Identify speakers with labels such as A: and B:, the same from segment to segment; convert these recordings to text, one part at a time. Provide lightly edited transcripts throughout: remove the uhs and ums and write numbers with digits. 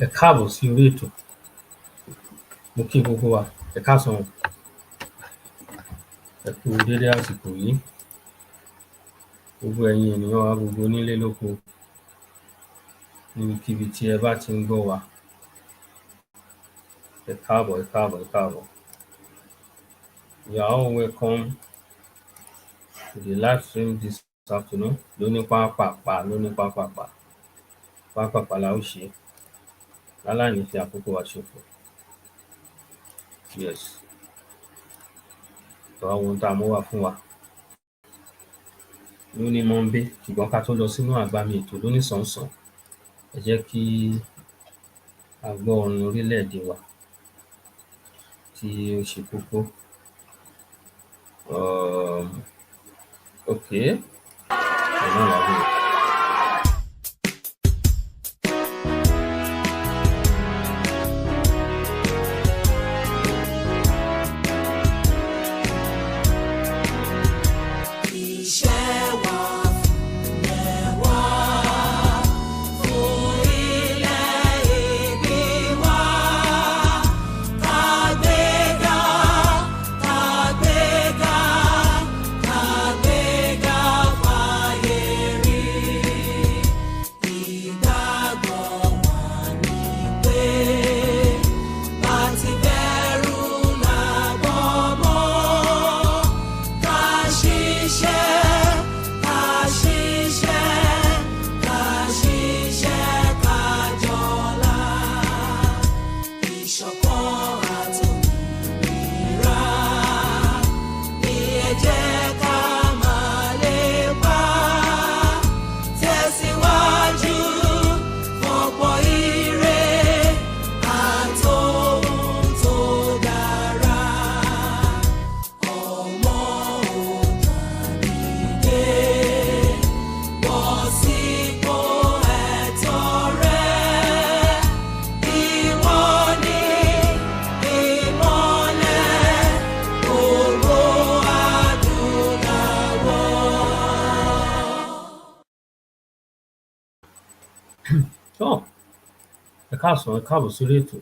A: Ẹ káàbọ̀ sí orí ètò. Mo kí gbogbo wa, ẹ káàsán o, ẹ kú dédé àsìkò yìí. Gbogbo ẹ̀yin ènìyàn wa gbogbo nílé lóko, níbikíbi tí ẹ bá ti ń gbọ́ wa, ẹ káàbọ̀, ẹ káàbọ̀, ẹ káàbọ̀. You are all welcome to the live stream this afternoon. Lóní pápápá la ó ṣe, láláì ní fi àkókò wa ṣòfò. Yes. Àwọn ohun tá a mú wá fún wa lóní mọ́ńbé, ṣùgbọ́n ká tó lọ sínú àgbàmì ètò lóníṣànsàn, ẹ jẹ́ kí a gbọ́ orin orílẹ̀-èdè wa tí ó ṣe kókó. Okay. Ẹ̀nà làwọn èèyàn. Ẹ káàsán, ẹ káàbọ̀ sórí ètò.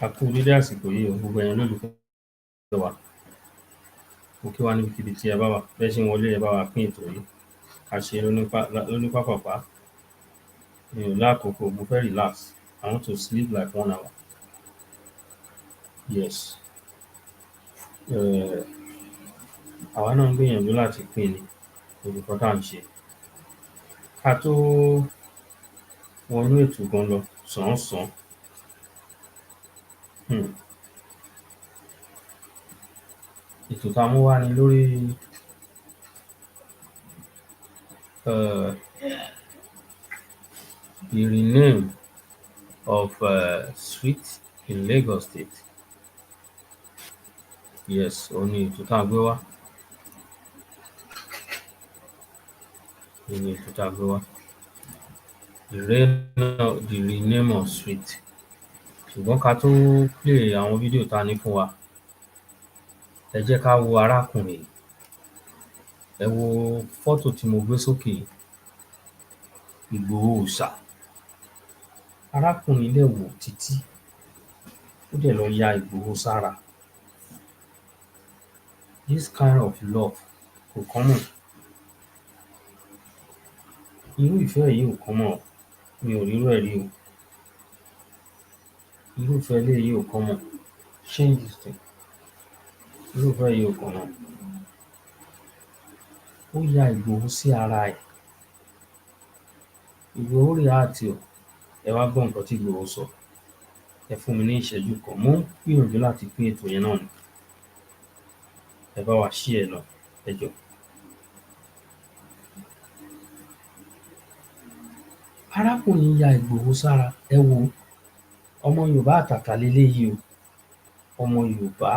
A: A kú dédé àsìkò yìí o, gbogbo ẹ̀yin olólùfẹ́ wa. Mo kí wa níbikíbi tí ẹ bá wà, bẹ́ẹ̀ ṣe ń wọlé ẹ bá wa pín ètò yìí. A ṣe lóní pápápá. Mi ò lákòókò, mo fẹ́ relax. I want to sleep like 1 hour. Yes. Àwa náà ń gbìyànjú láti pín ni olùkọ́ tá à ń ṣe. Ká tó wọnú ètò gan lọ sàn-án-sàn. Ètò tá a mú wá ni lórí the rename of street in Lagos State. Yes, òun ni ètò tá a gbé wá. The rename of street. Ṣùgbọ́n ká tó play àwọn fídíò tá a ní fún wa, ẹ jẹ́ ká wo arákùnrin. Ẹ wo fọ́tò tí mo gbé sókè. Ìgbòho Òòṣà. Arákùnrin dẹ̀ wò títí, ó dẹ̀ lọ ya Ìgbòho sára. This kind of love kò common. Irú ìfẹ́ yìí ò common. Mi ò rírú ẹ̀ rí o. Irúfẹ́ eléyìí ò common. Change this thing. Irúfẹ́ yìí ò common. Ó ya Ìgbòho sí ara ẹ̀. Ìgbòho react o. Ẹ wá gbọ́ nǹkan tí Ìgbòho sọ. Ẹ fún mi ní ìṣẹ́jú kan. Mo ń gbìyànjú láti pín ètò yẹn náà ni. Ẹ bá wa share ẹ lọ, ẹ jọ̀ọ́. Arákùnrin ya Ìgbòho sára. Ẹ wo, ọmọ Yorùbá àtàtà leléyìí o. Ọmọ Yorùbá.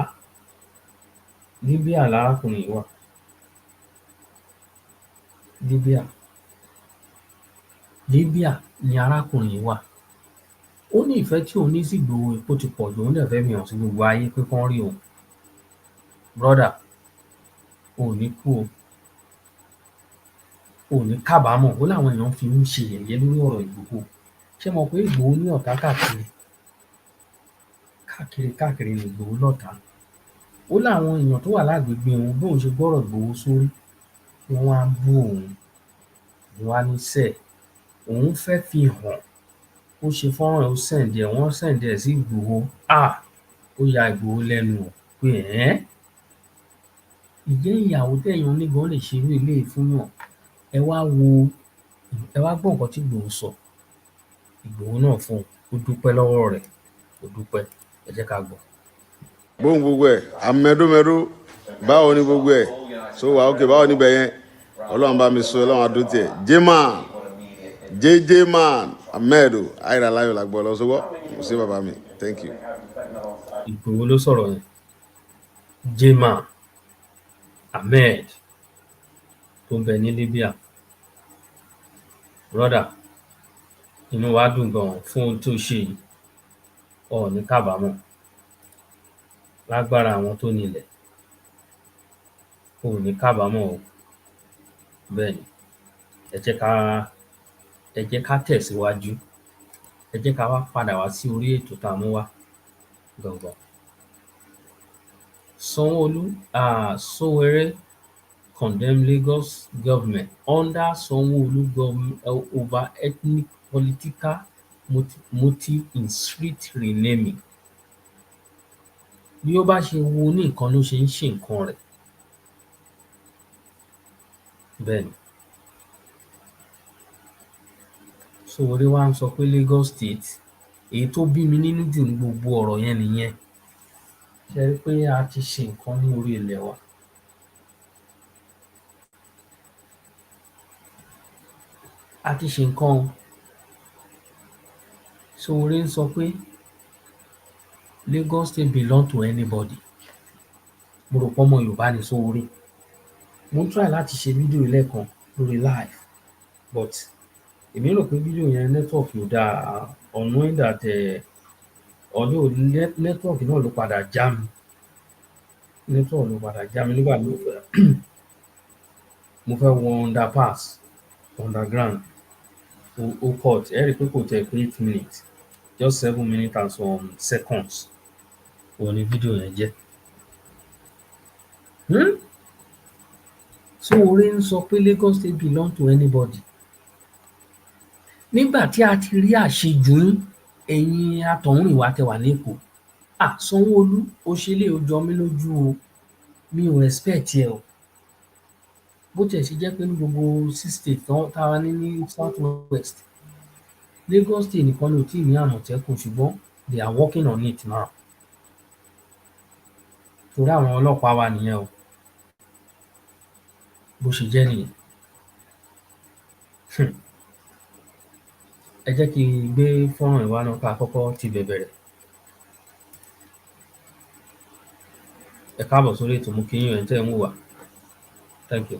A: Libya lárákùnrin wà. Libya ni arákùnrin wà. Ó ní ìfẹ́ tí òun ní sí Ìgbòho epo ti pọ̀ jù, òun dẹ̀ fẹ́ fi hàn sí gbogbo ayé pé kán rí òun. Brother, o ò ní kú o. ò ní kábàámọ̀. Ó láwọn èèyàn fi ń ṣe yẹ̀yẹ́ lórí ọ̀rọ̀ Ìgbòho. Ṣé ẹ mọ̀ pé Ìgbòho ní ọ̀tá káàkiri? Káàkiri ni Ìgbòho lọ́tàá. Ó láwọn èèyàn tó wà lágbègbè òun bóun ṣe gbọ́rọ̀ Ìgbòho sórí, wọ́n wá ń bú òun. Òun wá ní sẹ́ẹ̀, òun fẹ́ fi hàn. Ó ṣe fọ́nrán ẹ̀, ó send ẹ̀, wọ́n send ẹ̀ sí Ìgbòho. Ó ya Ìgbòho lẹ́nu wò pé ǹjẹ́ ìyàwó téèyàn ní gan lè ṣerú eléyìí fúnyàn? Ẹ wá gbọ́ nǹkan tí Ìgbòho sọ. Ìgbòho náà fún un, ó dúpẹ́ lọ́wọ́ rẹ̀, ó dúpẹ́. Ẹ jẹ́ ká gbọ́.
B: Bóun gbogbo ẹ̀, amẹ́dómẹ́dó, báwo ni gbogbo ẹ̀? So wà ókè, báwo níbẹ̀ yẹn? Ọlọ́run bá mi sọ, Ọlọ́run adó tiẹ̀. J-Man, JJ-Man, Ahmedo, Ayra Láyọ̀ làgbọ́ lọ sọ́wọ́. Mo ṣe bàbá mi, thank you.
A: Ìgbòho ló sọ̀rọ̀ yẹn. J-Man, Ahmed tó ń bẹ ní Libya. Brother, inú wa dùn gan fún ohun tó ṣe yìí. Ò ní kábàámọ̀. Lágbára àwọn tó nílẹ̀, ò ní kábàámọ̀ o. Bẹ́ẹ̀ ni, ẹ jẹ́ ká tẹ̀síwájú. Ẹ jẹ́ ká wá padà wá sí orí ètò tá a mú wá gangan. Sowore condemn Lagos government under Sanwo-Olu government over ethnic political motive in street renaming. Bí ó bá ṣe wu oníǹkan ló ṣe ń ṣe nǹkan rẹ̀. Bẹ́ẹ̀ ni. Sowore wá ń sọ pé Lagos State, èyí tó bí mi nínú jù ní gbogbo ọ̀rọ̀ yẹn nìyẹn. Ṣé ẹ rí pé a ti ṣe nǹkan ní orí ilẹ̀ wa? A ti ṣe nǹkan o. Sowore ń sọ pé Lagos State belong to anybody. Mo rò pé ọmọ Yorùbá ni Sowore. Mo ń try láti ṣe fídíò lẹ́ẹ̀kan lórí live, but èmi rò pé fídíò yẹn network ò dáa, unknowing that although network náà ló padà já mi. Network ló padà já mi nígbà mo fẹ́ wọ underground. Ó cut. Ẹ rí i pé kò tẹ̀ pé 8 minutes, just 7 minutes and some seconds. Òun ni fídíò yẹn jẹ́. Sowore ń sọ pé Lagos State belong to anybody. Nígbà tí a ti rí àṣejù yín, ẹ̀yin atọ̀húnrìnwá tẹ wà lÉkòó. Sanwó-Olú, o ṣe eléyìí, ó jọ mí lójú o. Mi ò expect ẹ o. Bó tiẹ̀ ṣe jẹ́ pé ní gbogbo 6 states tá a ní South West, Lagos State nìkan ni ò tíì ní Àmọ̀tẹ́kùn, ṣùgbọ́n they are working on it now. Torí àwọn ọlọ́pàá wa nìyẹn o. Bó ṣe jẹ́ nìyẹn. Ẹ jẹ́ kí n gbé fọ́nrán ìwá náà ká kọ́kọ́ ti bẹ̀rẹ̀. Ẹ káàbọ̀ sórí ètò, mo kí yín ẹ̀yin tẹ́ ẹ ń wò wá. Thank you.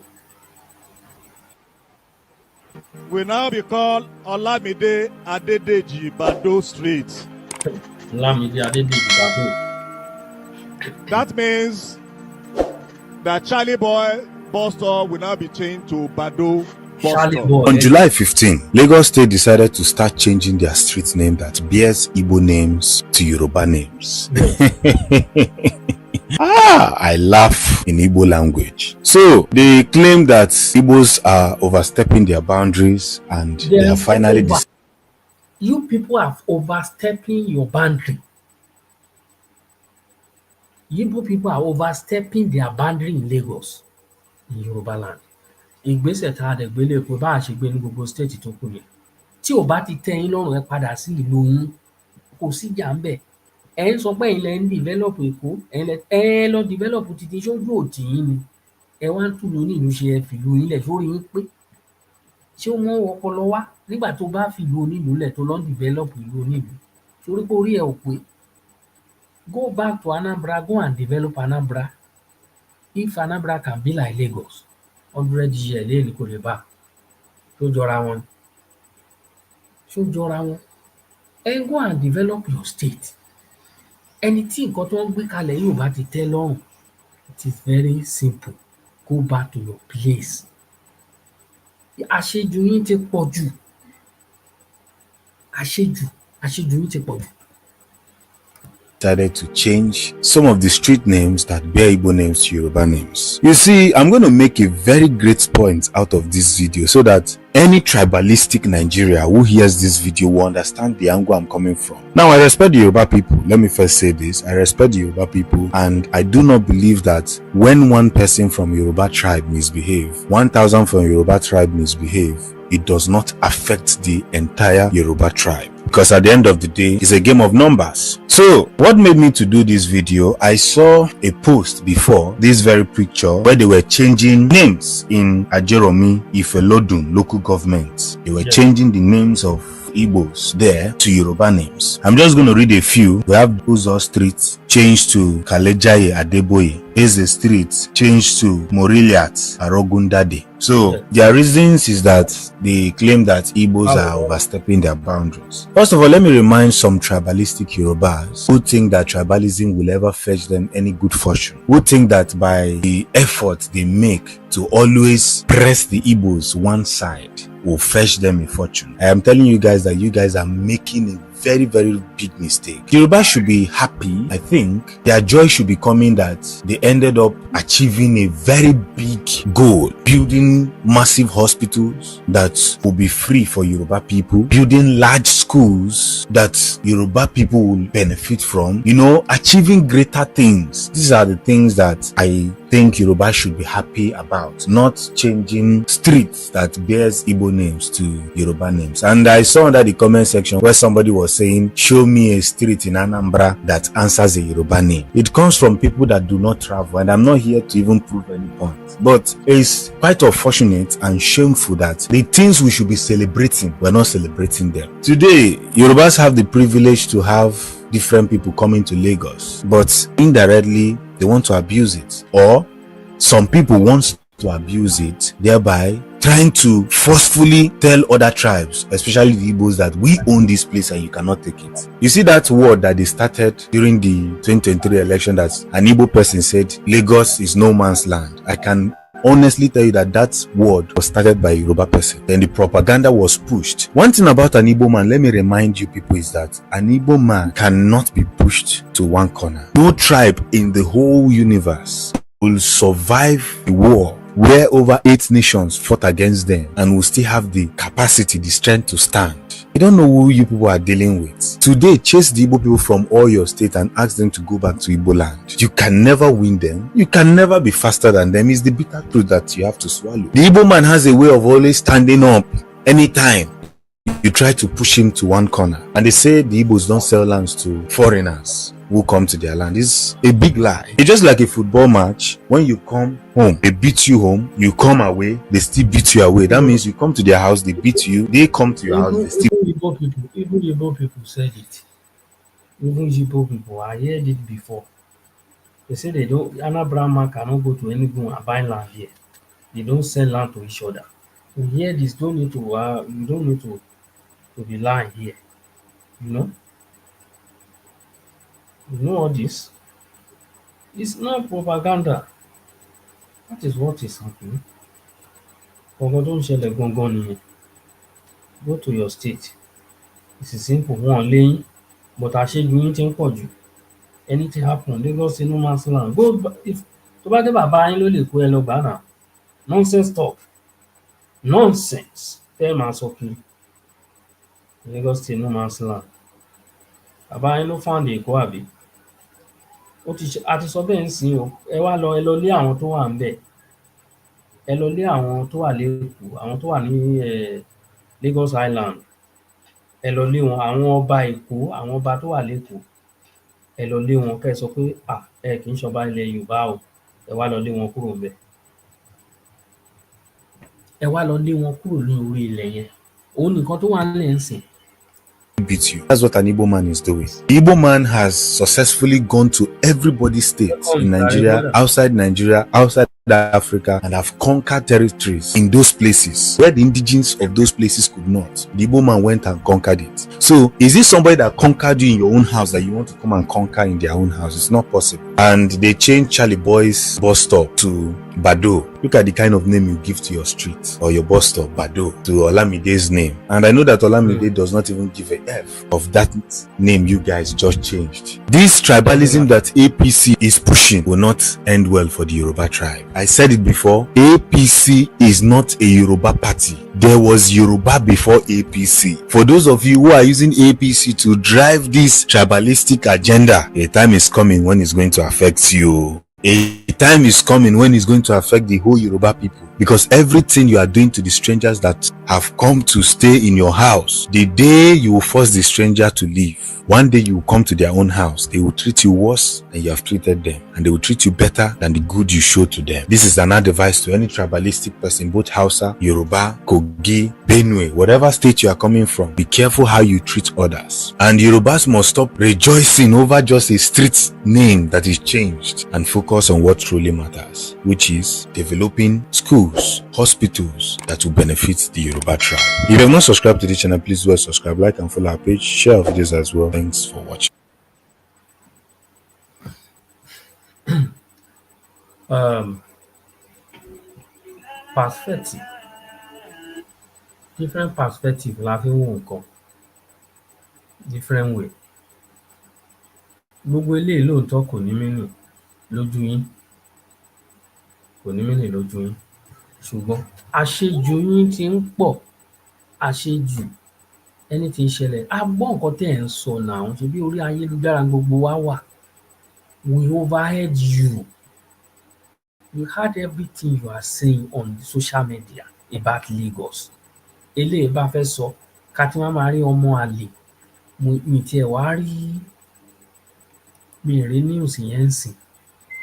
C: We now be called Olamide Adedeji Bado Street.
A: Olamide Adedeji Bado.
C: That means that Charlie Boy bus stop will now be changed to Bado bus stop.
D: On July 15, Lagos State decided to start changing their street name that bears Igbo names to Yoruba names. I laugh in Igbo language. So they claim that Igbos are overstepping their boundaries and they are finally...
A: You people are overstepping your boundary. Igbo people are overstepping their boundary in Lagos, in Yoruba land. Ìgbésẹ̀ tá a dẹ̀ gbé lÉkòó bá a ṣe gbé ní gbogbo state tó kù yẹn. Tí ò bá ti tẹ́ yín lọ́rùn, ẹ padà sí ìlú yín. Kò síjà ńbẹ̀. Ẹ ń sọ pé ẹ̀yin lẹ ń develop Èkó, ẹ lọ develop titi ṣojú òtí yín ni. Ẹ wá ń túlù onílùú ṣe ẹ fìlú yín lẹ̀, sórí yín pé. Ṣé ó mọ ọpọlọ wá nígbà tó bá fìlú onílùú lẹ̀ tó lọ ń develop ìlú onílùú? Torí pé orí ẹ ò pé. Go back to Anambra, go and develop Anambra. If Anambra can be like Lagos, 100 years lẹ́yìn kò lè bá. Ṣó jọra wọn? Ṣó jọra wọn? Go and develop your state. Ẹni tí nǹkan tó ń gbé kalẹ̀ yóò bá ti tẹ́ lọ́rùn, it is very simple. Go back to your place. Àṣejù yín ti pọ̀ jù. Àṣejù yín ti pọ̀ jù.
D: Decided to change some of the street names that bear Igbo names to Yoruba names. You see, I'm going to make a very great point out of this video so that any tribalistic Nigeria who hears this video will understand the angle I'm coming from. Now, I respect the Yoruba people. Let me first say this. I respect the Yoruba people, and I do not believe that when one person from Yoruba tribe misbehave, 1,000 from Yoruba tribe misbehave, it does not affect the entire Yoruba tribe, because at the end of the day, it's a game of numbers. So what made me to do this video, I saw a post before this very picture where they were changing names in Ajeromi, Ifelodun local government. They were changing the names of Igbos there to Yoruba names. I'm just going to read a few. We have Uzo Street changed to Kalejaye Adeboye. Eze Street changed to Moriliat Arogundade. So their reasons is that they claim that Igbos are overstepping their boundaries. First of all, let me remind some tribalistic Yorubas who think that tribalism will ever fetch them any good fortune, who think that by the effort they make to always press the Igbos one side will fetch them a fortune. I am telling you guys that you guys are making a very, very big mistake. Yoruba should be happy. I think their joy should be coming that they ended up achieving a very big goal, building massive hospitals that will be free for Yoruba people, building large schools that Yoruba people will benefit from, you know, achieving greater things. These are the things that I think Yoruba should be happy about, not changing streets that bears Igbo names to Yoruba names. And I saw under the comment section where somebody was saying, show me a street in Anambra that answers a Yoruba name. It comes from people that do not travel, and I'm not here to even prove any point. But it's quite unfortunate and shameful that the things we should be celebrating, we're not celebrating them. Today, Yorubas have the privilege to have different people coming to Lagos, but indirectly, they want to abuse it, or some people want to abuse it, thereby trying to forcefully tell other tribes, especially the Igbos, that we own this place and you cannot take it. You see that word that they started during the 2023 election, that an Igbo person said, Lagos is no man's land. I can honestly tell you that that word was started by a Yoruba person. Then the propaganda was pushed. One thing about an Igbo man, let me remind you people, is that an Igbo man cannot be pushed to one corner. No tribe in the whole universe will survive the war where over 8 nations fought against them and will still have the capacity, the strength to stand. You don't know who you people are dealing with. Today, chase the Igbo people from all your state and ask them to go back to Igbo land. You can never win them. You can never be faster than them. It's the bitter truth that you have to swallow. The Igbo man has a way of always standing up anytime you try to push him to one corner. And they say the Igbos don't sell lands to foreigners who come to their land. It's a big lie. It's just like a football match. When you come home, they beat you home, you come away, they still beat you away. That means you come to their house, they beat you, they come to your house, they still.
A: Even Igbo people said it. Even Igbo people, I heard it before. They say they don't, Anambra man cannot go to Enugu and buy land here. They don't sell land to each other. You hear this, you don't need to be lying here. You know? You know all this? It's not propaganda. That is what is happening. Gangan tó ń ṣẹlẹ̀ gangan nìyẹn. Go to your state. It's simple, wọ́n léyìn, but àṣejù yín ti ń pọ̀ jù. Anything happen, Lagos no man's land. Tó bá jẹ́ bàbá yín ló lè kó ẹ lọ gbà náà. Nonsense talk. Nonsense. Tẹ́ ẹ máa sọ kiri. Lagos no man's land. Bàbá yín ló found Èkó àbí? A ti sọ bẹ́ẹ̀ ń sìn o. Ẹ lọ lé àwọn tó wà ńbẹ̀. Ẹ lọ lé àwọn tó wà l'Ékòó, àwọn tó wà ní Lagos Island. Ẹ lọ lé wọn, àwọn ọba Èkó, àwọn ọba tó wà l'Ékòó. Ẹ lọ lé wọn, kẹ́ ẹ sọ pé ẹ kì í ṣọba ilẹ̀ Yorùbá o. Ẹ wá lọ lé wọn kúrò ńbẹ̀. Ẹ wá lọ lé wọn kúrò ní orí ilẹ̀ yẹn. Òun nìkan tó wà nílẹ̀ ń sìn.
D: Beat you. That's what an Igbo man is doing. The Igbo man has successfully gone to everybody's state in Nigeria, outside Africa, and have conquered territories in those places where the indigenes of those places could not. The Igbo man went and conquered it. So, is this somebody that conquered you in your own house that you want to come and conquer in their own house? It's not possible. and they changed Charlie Boy's bus stop to Bado. Look at the kind of name you give to your street or your bus stop, Bado, to Olamide's name. And I know that Olamide does not even give a F of that name you guys just changed. This tribalism that APC is pushing will not end well for the Yoruba tribe. I said it before, APC is not a Yoruba party. There was Yoruba before APC. For those of you who are using APC to drive this tribalistic agenda, a time is coming when it's going to affect you. A time is coming when it's going to affect the whole Yoruba people, because everything you are doing to the strangers that have come to stay in your house, the day you will force the stranger to leave, one day you will come to their own house, they will treat you worse than you have treated them, and they will treat you better than the good you show to them. This is an advice to any tribalistic person, both Hausa, Yoruba, Kogi, Benue, whatever state you are coming from. Be careful how you treat others. And Yorubas must stop rejoicing over just a street name that is changed and focus on what truly matters, which is developing schools, hospitals that will benefit the Yoruba tribe. If you have not subscribed to the channel, please do subscribe, like and follow our page, share our videos as well. Thanks for watching.
A: Perspective, different perspective la fi ń wo nǹkan, different way. Gbogbo eléyìí lóòótọ́ kò ní meaning lójú yín, kò ní meaning lójú yín, ṣùgbọ́n àṣejù yín ti ń pọ̀, àṣejù ẹni tí ń ṣẹlẹ̀. A gbọ́ nǹkan tẹ́ ẹ̀ ń sọ náà, ṣebí orí ayélujára gbogbo wa wà. We overheard you. We heard everything you are saying on social media about Lagos. Eléyìí bá fẹ́ sọ ká tí wọ́n máa rí ọmọ àlè, mi tiẹ̀ wá rí, mi rí news yẹn ń sìn.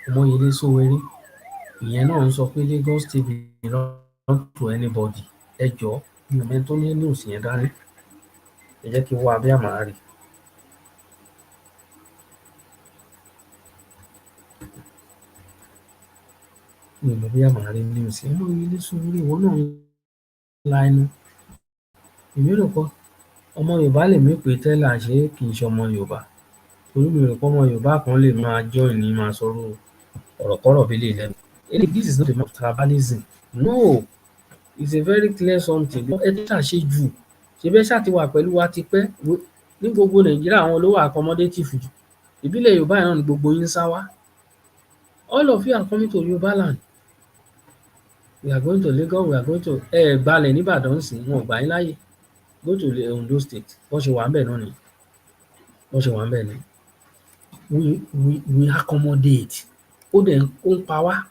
A: Omoyele Sowore, ìyẹn náà ń sọ pé Lagos State belong to anybody. Ẹ jọ̀ọ́, mi ò mẹ́ni tó ní news yẹn dání. Ẹ jẹ́ kí n wá bí àmàá rí. Mi ò mọ̀ bí àmàá rí news yẹn. Omoyele Sowore, ìwọ náà ń la ẹnu. Èmi rò pé ọmọ Yorùbá lèmi pè tẹ́lẹ̀, àṣé kì í ṣe ọmọ Yorùbá. Torí mi rò pé ọmọ Yorùbá kan lè máa join ní máa sọ̀rọ̀ ọ̀rọ̀kọ́rọ̀ bí eléyìí lẹ́nu. This is not a matter of tribalism. No, it's a very clear something. Ẹ ti ṣàṣejù. Ṣé bẹ́ẹ̀ ṣáà ti wà pẹ̀lú wa tipẹ́? Ní gbogbo Nàìjíríà àwọn ló wà accommodative jù. Ìbílẹ̀ Yorùbá náà ni gbogbo yín sá wá. All of you are coming to Yorùbá land. We are going to Lagos, we are going to gbalẹ̀ ní Ìbàdàn sí, wọn ò gbà yín láyè. Go to Ondo State. Bọ́n ṣe wà ń bẹ̀ náà ni. Bọ́n ṣe wà ń bẹ̀ ni. We accommodate. Ó dẹ̀ ń pa wá.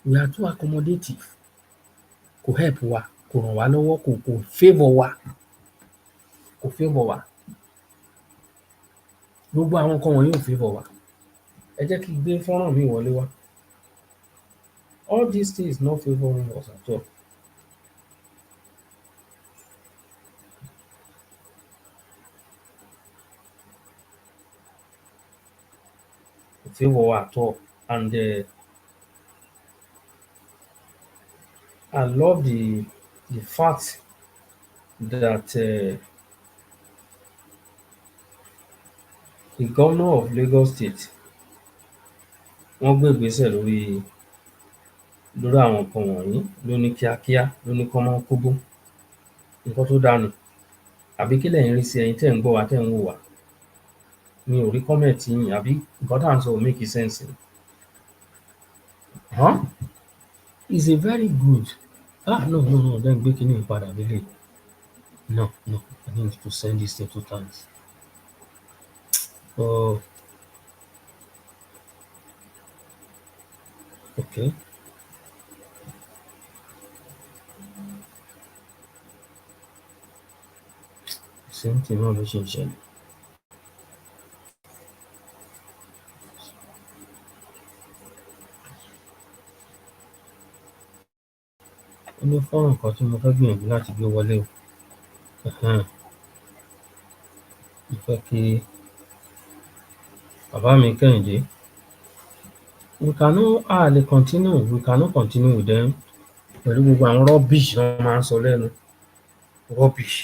A: We are too accommodative. Kò help wa, kò ràn wá lọ́wọ́, kò favour wa. Kò favour wa. Gbogbo àwọn nǹkan wọ̀nyí ò favour wa. Ẹ jẹ́ kí n gbé fọ́nrán mi wọlé wá. All these things not favouring us at all. Kò favour wa at all. And I love the fact that the governor of Lagos State, wọ́n gbé ìgbésẹ̀ lórí àwọn nǹkan wọ̀nyí ló ní kíákíá, ló ní kọ́mọ́nkóbó. Nǹkan tó dáa ni. Àbí kí lẹ̀yin rí sí, ẹ̀yin tẹ́ ń gbọ́ wa, tẹ́ ń wò wá? Mi ò rí comment yín, àbí nǹkan tá à ń sọ ò make sense ni? It's a very good. No, then gbé kíní yìí padà lélẹ̀. No, I need to send this thing 2 times. Oh. Okay. Same thing náà ló ṣe ń ṣẹlẹ̀. Ó ní fọ́nrán kan tí mo fẹ́ gbìyànjú láti gbé wọlé o. Mo fẹ́ kí bàbá mi Kẹ́hìndé. We cannot continue with them pẹ̀lú gbogbo àwọn rubbish tí wọ́n máa ń sọ lẹ́nu. Rubbish.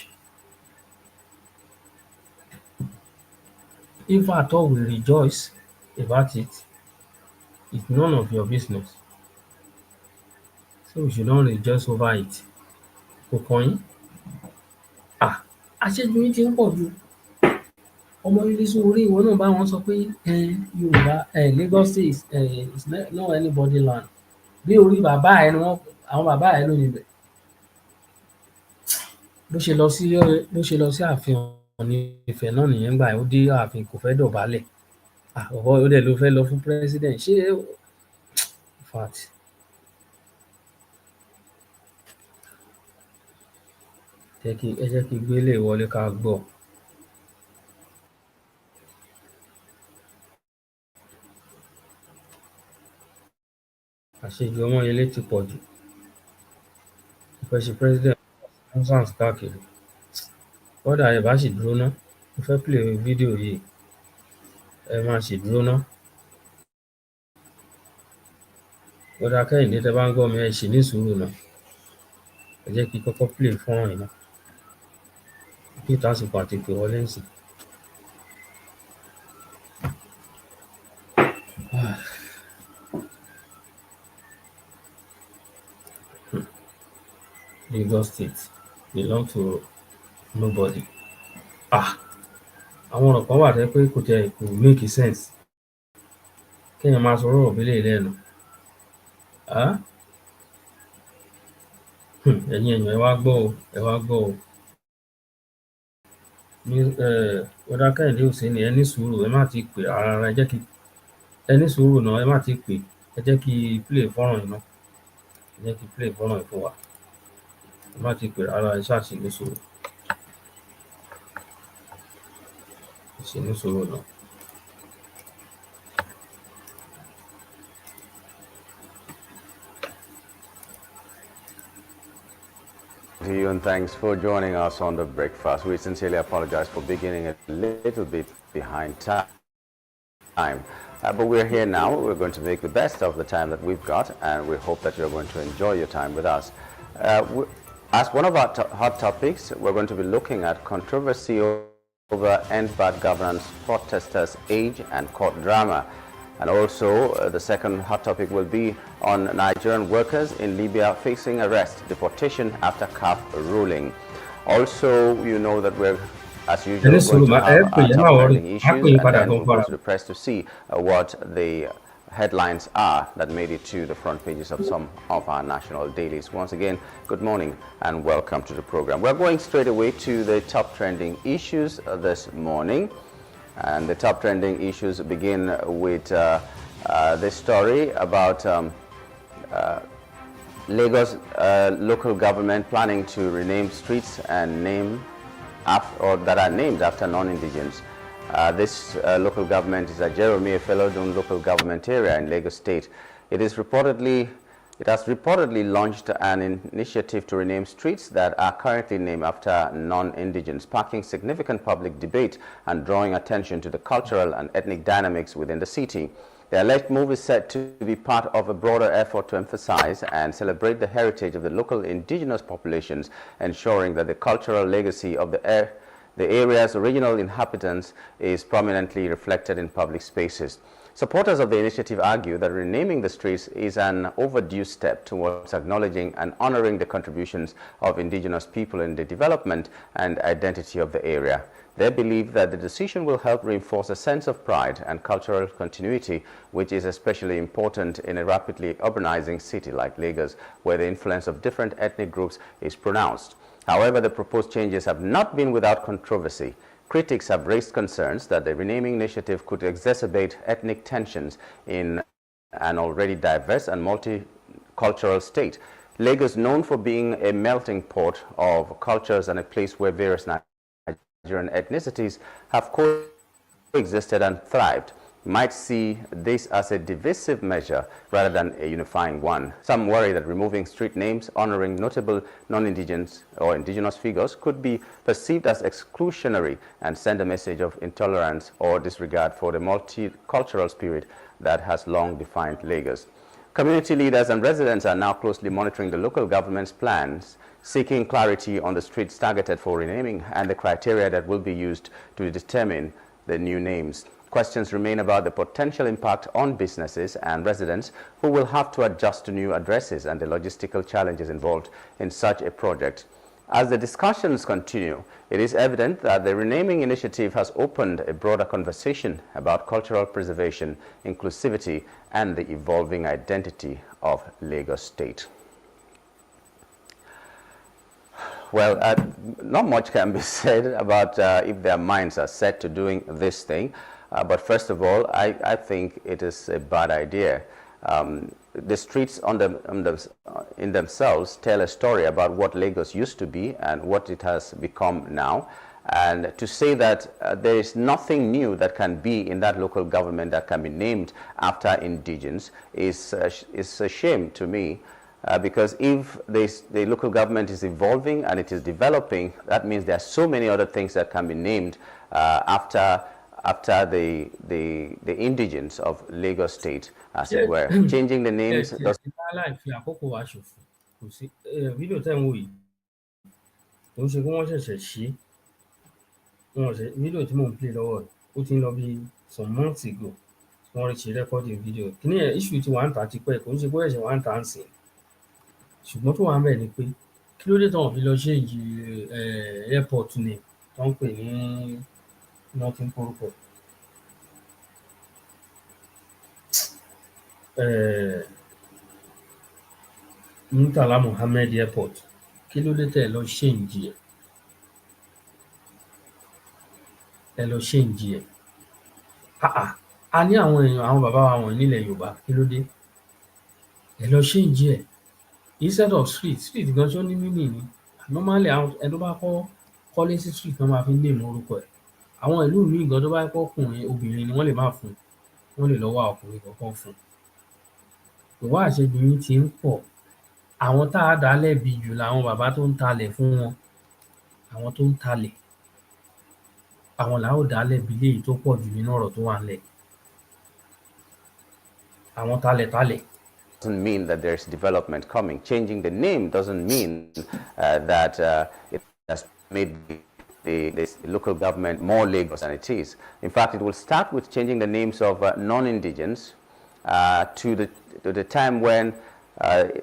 A: If at all we rejoice about it, It's none of your business. So we should not rejoice over it. Kò kàn yín. Àṣejù yín ti ń pọ̀ jù. Omoyele Sowore ìwọ náà bá wọn sọ pé Yorùbá Lagos State is not anybody land. Bí orí bàbá ẹ ni wọ́n àwọn bàbá ẹ ló níbẹ̀. Bó ṣe lọ sí ààfin Ọọ̀ni Ifẹ̀ náà nìyẹn nígbà yẹn ó dé ààfin kò fẹ́ dọ̀bálẹ̀. Bọ̀bọ́ ó dẹ̀ ló fẹ́ lọ fún president ṣé in fact ẹ jẹ́ kí n gbé eléyìí wọlé ká gbọ́. Àṣejù Omoyele ti pọ̀ jù. Ó fẹ́ ṣe president nonsense káàkiri. Kódà ẹ bá sì dúró ná mo fẹ́ play fídíò yìí ẹ máa sì dúró ná. Bọ́dà Kẹ́hìndé tẹ́ bá ń gbọ́ mi ẹ sì ní sùúrù ná. Ẹ jẹ́ kí n kọ́kọ́ play fọ́nrán yìí ná. Kí ìtàsìkò àti pè wọlé ń sìn. Lagos State belong to nobody. Àwọn ọ̀rọ̀ kan wà tẹ́ pé kò make sense. Kéèyàn máa sọrú ọ̀rọ̀ bí eléyìí lẹ́nu. Ẹ̀yin èèyàn ẹ wá gbọ́ o, ẹ wá gbọ́ o. Bọ́dà Kẹ́hìndé ò sí ní ẹ ní sùúrù ẹ má tíì pè rárá ẹ jẹ́ kí ẹ ní sùúrù náà ẹ má tíì pè ẹ jẹ́ kí play fọ́nrán yìí ná. Ẹ jẹ́ kí play fọ́nrán yìí fún wa. Ẹ má tíì pè rárá ẹ ṣáà sì ní sùúrù. Ẹ sì ní sùúrù náà.
E: To you and thanks for joining us on the breakfast. We sincerely apologize for beginning a little bit behind time. But we're here now. We're going to make the best of the time that we've got, and we hope that you're going to enjoy your time with us. As one of our hot topics, we're going to be looking at controversy over end bad governance, protesters' age, and court drama. And also, the second hot topic will be on Nigerian workers in Libya facing arrest, deportation after CAF ruling. Also, you know that we're, as usual, going to have top trending issues, and then we'll go to the press to see what the headlines are that made it to the front pages of some of our national dailies. Once again, good morning and welcome to the program. We're going straight away to the top trending issues this morning. And the top trending issues begin with this story about Lagos local government planning to rename streets and that are named after non-indigens. This local government is a Jeremy Felodun local government area in Lagos State. It has reportedly launched an initiative to rename streets that are currently named after non-indigens, sparking significant public debate and drawing attention to the cultural and ethnic dynamics within the city. The alleged move is said to be part of a broader effort to emphasize and celebrate the heritage of the local indigenous populations, ensuring that the cultural legacy of the area's original inhabitants is prominently reflected in public spaces. Supporters of the initiative argue that renaming the streets is an overdue step towards acknowledging and honoring the contributions of indigenous people in the development and identity of the area. They believe that the decision will help reinforce a sense of pride and cultural continuity, which is especially important in a rapidly urbanizing city like Lagos, where the influence of different ethnic groups is pronounced. However, the proposed changes have not been without controversy. Critics have raised concerns that the renaming initiative could exacerbate ethnic tensions in an already diverse and multicultural state. Lagos, known for being a melting pot of cultures and a place where various Nigerian ethnicities have coexisted and thrived, might see this as a divisive measure rather than a unifying one. Some worry that removing street names honoring notable non-indigenous or indigenous figures could be perceived as exclusionary and send a message of intolerance or disregard for the multicultural spirit that has long defined Lagos. Community leaders and residents are now closely monitoring the local government's plans, seeking clarity on the streets targeted for renaming and the criteria that will be used to determine the new names. Questions remain about the potential impact on businesses and residents who will have to adjust to new addresses and the logistical challenges involved in such a project. As the discussions continue, it is evident that the renaming initiative has opened a broader conversation about cultural preservation, inclusivity, and the evolving identity of Lagos State. Well, not much can be said about if their minds are set to doing this thing. But first of all, I think it is a bad idea. The streets in themselves tell a story about what Lagos used to be and what it has become now. And to say that there is nothing new that can be in that local government that can be named after indigents is a shame to me. Because if the local government is evolving and it is developing, that means there are so many other things that can be named after the indigents of Lagos State, as it were. Changing the names.
A: Fídíò tí mò ń play lọ́wọ́ ó ti ń lọ bí some months ago wọ́n rí ṣe recording video kíní ẹ̀ issue ti wà ń tà tipẹ́ kò ń ṣe pé ẹ̀ṣẹ̀ wà ń tà ń sìn ṣùgbọ́n tó wà ń bẹ̀ ni pé kí ló dé tán fi lọ ṣe airport ni tó ń pè ní wọ́n ti ń porúkọ Murtala Muhammed airport kí ló dé tẹ̀ lọ change ẹ lọ change ẹ̀ a ní àwọn èèyàn àwọn bàbá wa wọ̀nyí nílẹ̀ Yorùbá kí ló dé ẹ lọ change ẹ̀ instead of street gan ṣó ní meaning ni normally àwọn ẹni tó bá kọ́lé sí street kan máa fi ń name orúkọ ẹ̀ àwọn ìlú míì gan tó bá jẹ́ pé ọkùnrin obìnrin ni wọ́n lè má fún wọ́n lè lọ wá ọkùnrin kankan fún ìwà àṣejù yín ti ń pọ̀ àwọn tá a dá lẹ́bi jù làwọn bàbá tó ń talẹ̀ fún wọn àwọn tó ń talẹ̀ àwọn là ó dá lẹ́bi léyìí tó pọ̀ jù nínú ọ̀rọ̀ tó wà ńlẹ̀ àwọn talẹ̀.
E: Doesn't mean that there's development coming. Changing the name doesn't mean that it has made the local government more Lagos than it is. In fact, it will start with changing the names of non-indigents to the time when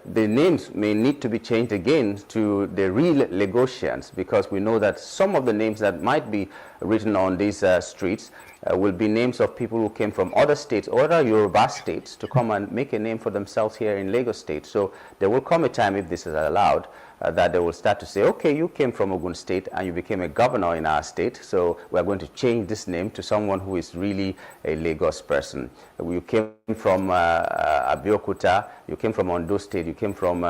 E: the names may need to be changed again to the real Lagosians, because we know that some of the names that might be written on these streets will be names of people who came from other states or other Yoruba states to come and make a name for themselves here in Lagos State. So there will come a time, if this is allowed, that they will start to say, okay, you came from Ogun State and you became a governor in our state, so we're going to change this name to someone who is really a Lagos person. You came from Abeokuta, you came from Ondo State, you came from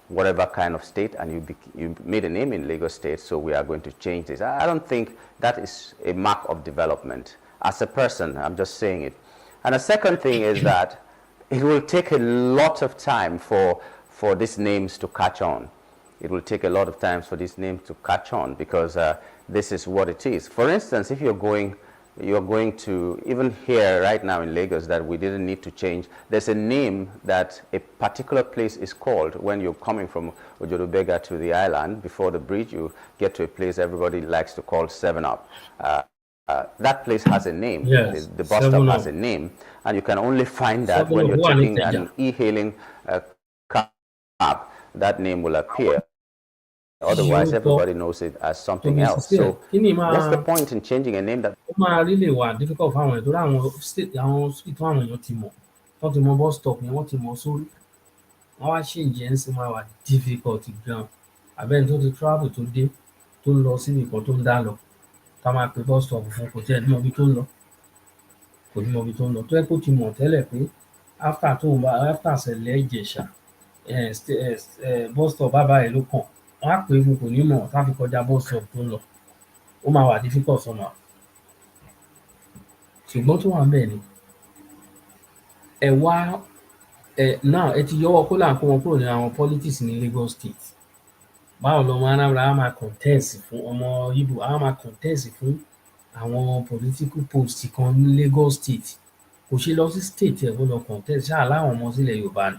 E: whatever kind of state, and you made a name in Lagos State, so we are going to change this. I don't think that is a mark of development. As a person, I'm just saying it. And the second thing is that it will take a lot of time for these names to catch on. It will take a lot of time for these names to catch on, because this is what it is. For instance, if you're going to, even here right now in Lagos, that we didn't need to change, there's a name that a particular place is called when you're coming from Ojodubega to the island. Before the bridge, you get to a place everybody likes to call 7-Up. That place has a name.
A: Yes,
E: the bus stop has a name, and you can only find that when you're taking an e-hailing cab. That name will appear. Otherwise, everybody knows it as something else. So, what's the point in changing a name that?
A: Really difficult for àwọn àwọn street àwọn èèyàn ti mọ̀ wọ́n ti mọ̀ bus stop yẹn wọ́n ti mọ̀ sórí wọ́n wá change ẹ̀ ń sì máa wà difficult gan abẹ́ni tó ti travel tó dé tó ń lọ síbi kan tó ń dá lọ tá máa pe bus stop fún kò tí ẹ̀ ní mọ̀ ibi tó ń lọ kò ní mọ̀ ibi tó ń lọ tó ẹ́ kó ti mọ̀ tẹ́lẹ̀ pé after Sẹ̀lẹ̀ Ìjẹ̀ṣà bus stop bàbá ẹ̀ ló kàn wọ́n á pè é fún kò ní mọ̀ tá fi kọjá bus stop tó ń lọ ó máa wà difficult sọ́nà ṣùgbọ́n tó wà ń bẹ̀ ni now ẹ ti yọwọ́ kó là ń kó wọn kúrò ní àwọn politics ní Lagos State báwo lọmọ Anambra á máa contest fún ọmọ Igbo á máa contest fún àwọn political post kan ní Lagos State kò ṣe lọ sí state ẹ̀ kó lọ contest ṣáà láwọn ọmọ sílẹ̀ Yorùbá ni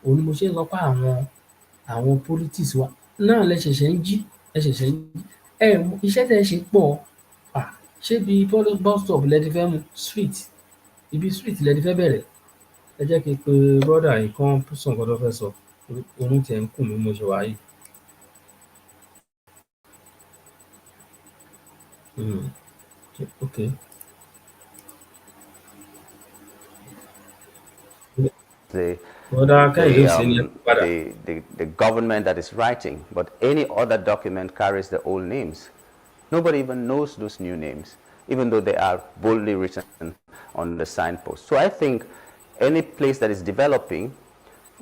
A: òun ni mo ṣe ń sọ pé àwọn politics wa náà lẹ́ṣẹ̀ṣẹ̀ ń jí iṣẹ́ tẹ́ ṣe pọ̀ ṣé bí bus stop lẹ ti fẹ́ mú street ibi street lẹ ti fẹ́ bẹ̀rẹ̀ ẹ jẹ́ kí n pe brọ́dà yìí kán sọ nǹkan tó fẹ́ sọ orún tiẹ̀ ń kùn mí mo ṣe wà yìí. Okay.
E: The, the government that is writing, but any other document carries the old names. Nobody even knows those new names, even though they are boldly written on the signpost. So I think any place that is developing,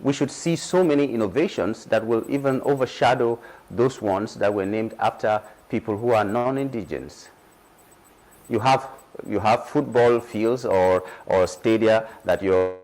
E: we should see so many innovations that will even overshadow those ones that were named after people who are non-indigenous. You have football fields or stadia that you're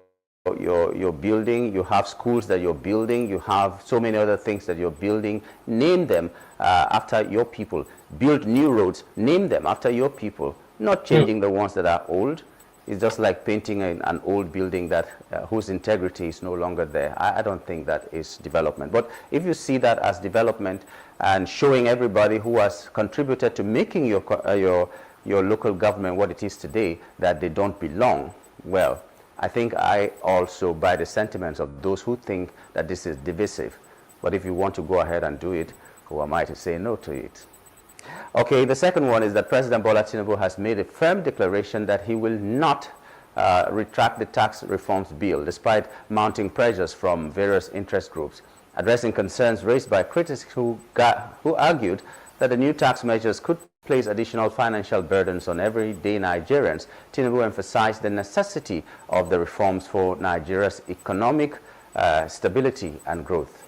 E: building, you have schools that you're building, you have so many other things that you're building. Name them after your people. Build new roads, name them after your people. Not changing the ones that are old. It's just like painting an old building that whose integrity is no longer there. I don't think that is development. But if you see that as development and showing everybody who has contributed to making your local government what it is today, that they don't belong, well, I think I also buy the sentiments of those who think that this is divisive. But if you want to go ahead and do it, who am I to say no to it? Okay, the second one is that President Bola Tinubu has made a firm declaration that he will not retract the tax reforms bill, despite mounting pressures from various interest groups. Addressing concerns raised by critics who argued that the new tax measures could place additional financial burdens on everyday Nigerians, Tinubu emphasized the necessity of the reforms for Nigeria's economic stability and growth.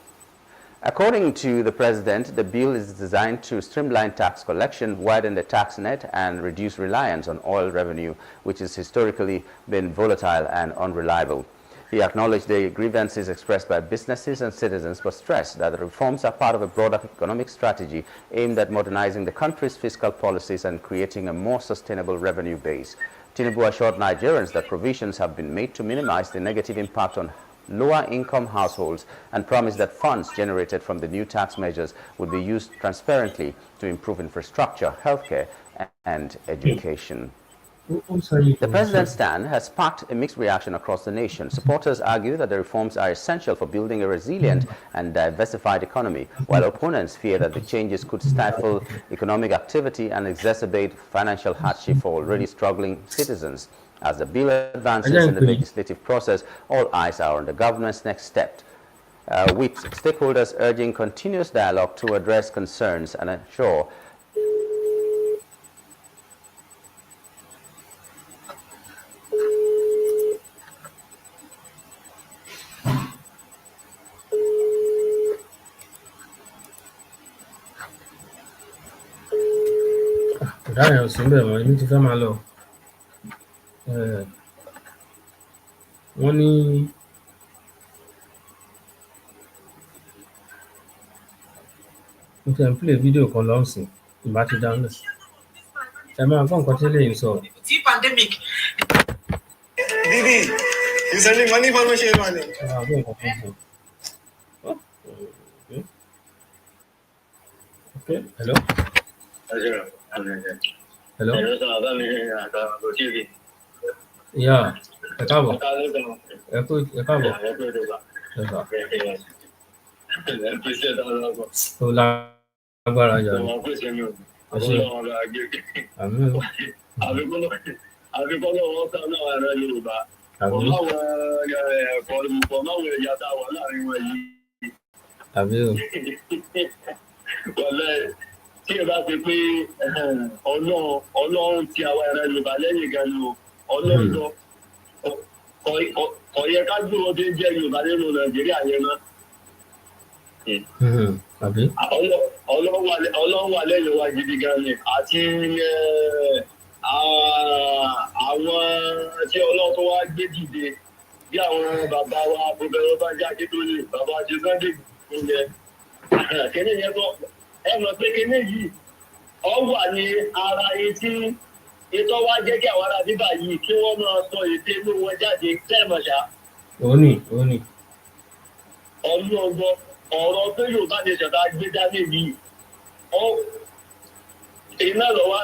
E: According to the president, the bill is designed to streamline tax collection, widen the tax net, and reduce reliance on oil revenue, which has historically been volatile and unreliable. He acknowledged the grievances expressed by businesses and citizens, but stressed that the reforms are part of a broader economic strategy aimed at modernizing the country's fiscal policies and creating a more sustainable revenue base. Tinubu assured Nigerians that provisions have been made to minimize the negative impact on lower-income households and promised that funds generated from the new tax measures would be used transparently to improve infrastructure, healthcare, and education. The president's stand has sparked a mixed reaction across the nation. Supporters argue that the reforms are essential for building a resilient and diversified economy, while opponents fear that the changes could stifle economic activity and exacerbate financial hardship for already struggling citizens. As the bill advances in the legislative process, all eyes are on the government's next step, with stakeholders urging continuous dialogue to address concerns and ensure
A: Dáyọ̀ síbẹ̀ wọ́n èmi ti fẹ́ máa lọ. Wọ́n ní mo ti ẹ̀ ń play fídíò kan lọ́sìn ìbá ti download. Ẹ máa gbọ́ nǹkan tí eléyìí ń sọ.
F: Pandemic. Didi, you sending money for me, money.
A: Ẹ máa gbọ́ nǹkan tó ń sọ. Okay, hello. Hello. Yeah, ẹ káàbọ̀. Ẹ káàbọ̀. Ó lágbára jà ní. Ẹ ṣe. Àmín.
F: Àfikún náà wọ́n sá náà ara Yorùbá.
A: Àmín.
F: Bọ̀máwọ̀ ẹ̀yà tá a wà láàrin wọn yìí.
A: Àmín o.
F: Wọ̀lẹ́ tí ẹ bá fi pé Ọlọ́run ti àwa ẹ̀rọ Yorùbá lẹ́yìn gan ni o. Ọlọ́run lọ. Ọ̀yẹ́ ká gbúrò bí ń jẹ́ Yorùbá nínú Nàìjíríà yẹn náà.
A: Àbí?
F: Ọlọ́run wà lẹ́yìn wa gidi gan ni àti àwọn tí Ọlọ́run tó wá gbé dìde bí àwọn bàbá wa Bùbẹ̀rẹ̀ bá jáde tó lè bàbá ti Sunday yẹn. Kíní yẹn tó ẹ mọ̀ pé kíní yìí ọ wà ní ara etí ètò wa jẹ́ kí àwọn ará bíbà yìí kí wọ́n máa sọ èdè inú wọn jáde tẹ́ẹ̀mọ̀ṣá.
A: Ó ní.
F: Ọlọ́gbọ́n ọ̀rọ̀ pé Yorùbá ní ìṣẹ̀dá gbé dání yìí iná lọ́wọ́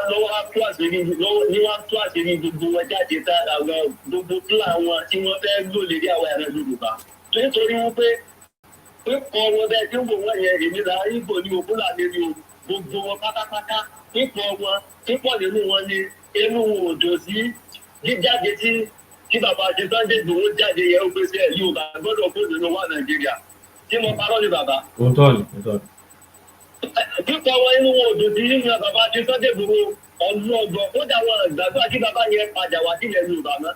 F: tú àṣírí ní wọ́n tú àṣírí gbogbo wọn jáde tá àwọn gbogbo pílà wọn tí wọ́n fẹ́ lò lédè àwọn ẹ̀rọ Yorùbá nítorí wípé pípọ̀ wọn bẹ́ẹ̀ tí ń wò wọ́n yẹn èmi là Ìgbò ní òbúlà lórí o gbogbo wọn pátápátá pípọ̀ nínú wọn ni inú wọn ò dùn sí jíjáde tí bàbá ṣe Sunday Igboho jáde yẹ ó gbèsè Yorùbá gbọ́dọ̀ kó nínú wa Nàìjíríà tí mo parọ́ ní bàbá.
A: òótọ́ ni òótọ́ ni.
F: pípọ̀ wọn inú wọn ò dùn sí nínú bàbá ṣe Sunday Igboho ọgbọ̀n kódà wọn gbàgbọ́ kí bàbá yẹn padà wá sílẹ̀ Yorùbá mọ́.